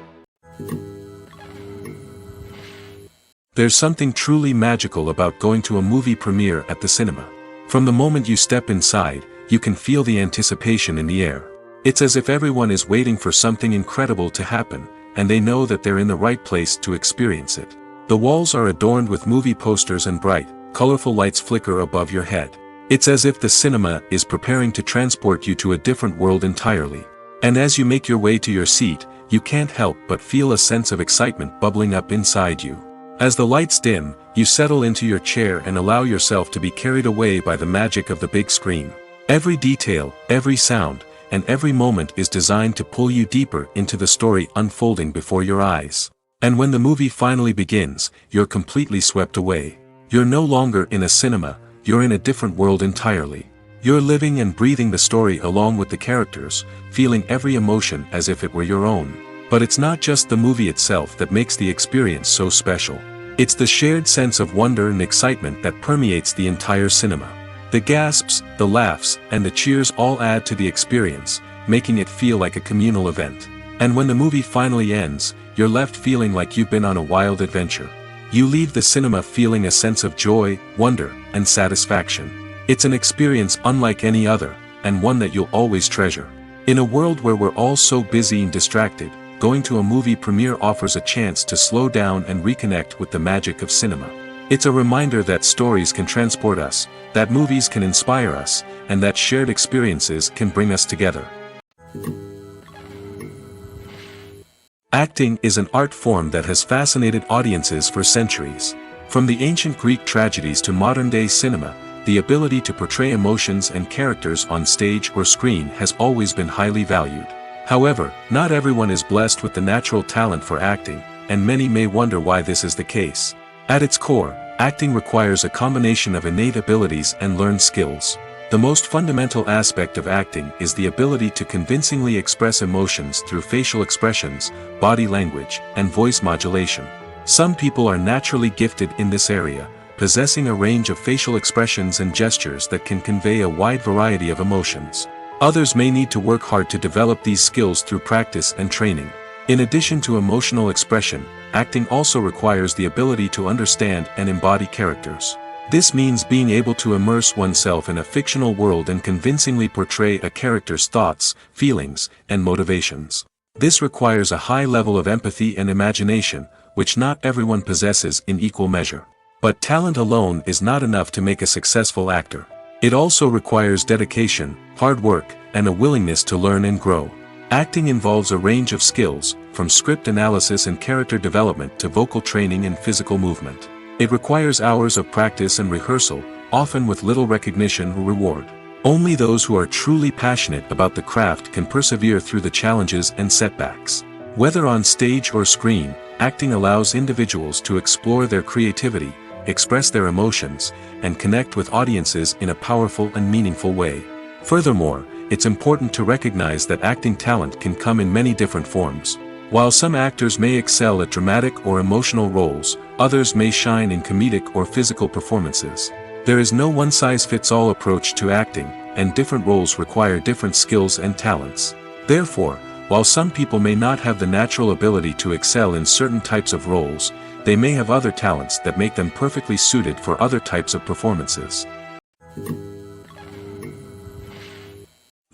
There's something truly magical about going to a movie premiere at the cinema. From the moment you step inside, you can feel the anticipation in the air. It's as if everyone is waiting for something incredible to happen, and they know that they're in the right place to experience it. The walls are adorned with movie posters and bright, colorful lights flicker above your head. It's as if the cinema is preparing to transport you to a different world entirely. And as you make your way to your seat, you can't help but feel a sense of excitement bubbling up inside you. As the lights dim, you settle into your chair and allow yourself to be carried away by the magic of the big screen. Every detail, every sound, and every moment is designed to pull you deeper into the story unfolding before your eyes. And when the movie finally begins, you're completely swept away. You're no longer in a cinema, you're in a different world entirely. You're living and breathing the story along with the characters, feeling every emotion as if it were your own. But it's not just the movie itself that makes the experience so special. It's the shared sense of wonder and excitement that permeates the entire cinema. The gasps, the laughs, and the cheers all add to the experience, making it feel like a communal event. And when the movie finally ends, you're left feeling like you've been on a wild adventure. You leave the cinema feeling a sense of joy, wonder, and satisfaction. It's an experience unlike any other, and one that you'll always treasure. In a world where we're all so busy and distracted, going to a movie premiere offers a chance to slow down and reconnect with the magic of cinema. It's a reminder that stories can transport us, that movies can inspire us, and that shared experiences can bring us together. Acting is an art form that has fascinated audiences for centuries. From the ancient Greek tragedies to modern-day cinema, the ability to portray emotions and characters on stage or screen has always been highly valued. However, not everyone is blessed with the natural talent for acting, and many may wonder why this is the case. At its core, acting requires a combination of innate abilities and learned skills. The most fundamental aspect of acting is the ability to convincingly express emotions through facial expressions, body language, and voice modulation. Some people are naturally gifted in this area, possessing a range of facial expressions and gestures that can convey a wide variety of emotions. Others may need to work hard to develop these skills through practice and training. In addition to emotional expression, acting also requires the ability to understand and embody characters. This means being able to immerse oneself in a fictional world and convincingly portray a character's thoughts, feelings, and motivations. This requires a high level of empathy and imagination, which not everyone possesses in equal measure. But talent alone is not enough to make a successful actor. It also requires dedication, hard work, and a willingness to learn and grow. Acting involves a range of skills, from script analysis and character development to vocal training and physical movement. It requires hours of practice and rehearsal, often with little recognition or reward. Only those who are truly passionate about the craft can persevere through the challenges and setbacks. Whether on stage or screen, acting allows individuals to explore their creativity, express their emotions, and connect with audiences in a powerful and meaningful way. Furthermore, it's important to recognize that acting talent can come in many different forms. While some actors may excel at dramatic or emotional roles, others may shine in comedic or physical performances. There is no one-size-fits-all approach to acting, and different roles require different skills and talents. Therefore, while some people may not have the natural ability to excel in certain types of roles, they may have other talents that make them perfectly suited for other types of performances.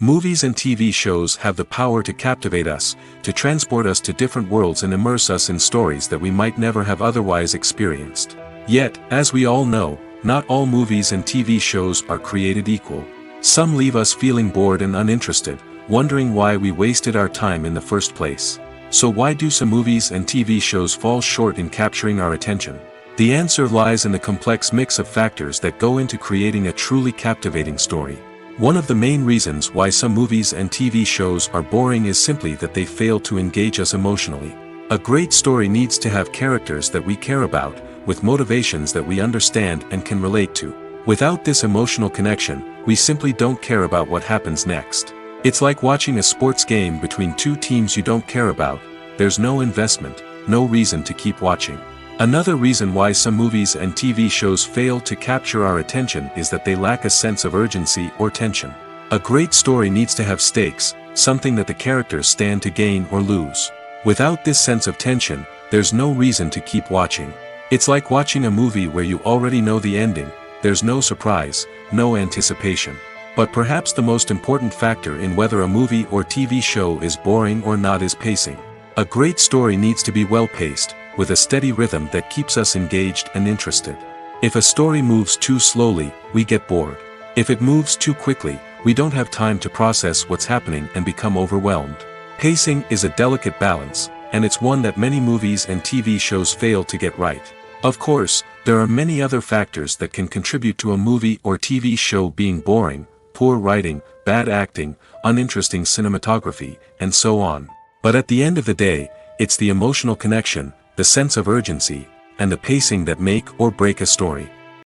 Movies and TV shows have the power to captivate us, to transport us to different worlds and immerse us in stories that we might never have otherwise experienced. Yet, as we all know, not all movies and TV shows are created equal. Some leave us feeling bored and uninterested, wondering why we wasted our time in the first place. So why do some movies and TV shows fall short in capturing our attention? The answer lies in the complex mix of factors that go into creating a truly captivating story. One of the main reasons why some movies and TV shows are boring is simply that they fail to engage us emotionally. A great story needs to have characters that we care about, with motivations that we understand and can relate to. Without this emotional connection, we simply don't care about what happens next. It's like watching a sports game between two teams you don't care about. There's no investment, no reason to keep watching. Another reason why some movies and TV shows fail to capture our attention is that they lack a sense of urgency or tension. A great story needs to have stakes, something that the characters stand to gain or lose. Without this sense of tension, there's no reason to keep watching. It's like watching a movie where you already know the ending. There's no surprise, no anticipation. But perhaps the most important factor in whether a movie or TV show is boring or not is pacing. A great story needs to be well-paced, with a steady rhythm that keeps us engaged and interested. If a story moves too slowly, we get bored. If it moves too quickly, we don't have time to process what's happening and become overwhelmed. Pacing is a delicate balance, and it's one that many movies and TV shows fail to get right. Of course, there are many other factors that can contribute to a movie or TV show being boring: poor writing, bad acting, uninteresting cinematography, and so on. But at the end of the day, it's the emotional connection, the sense of urgency, and the pacing that make or break a story.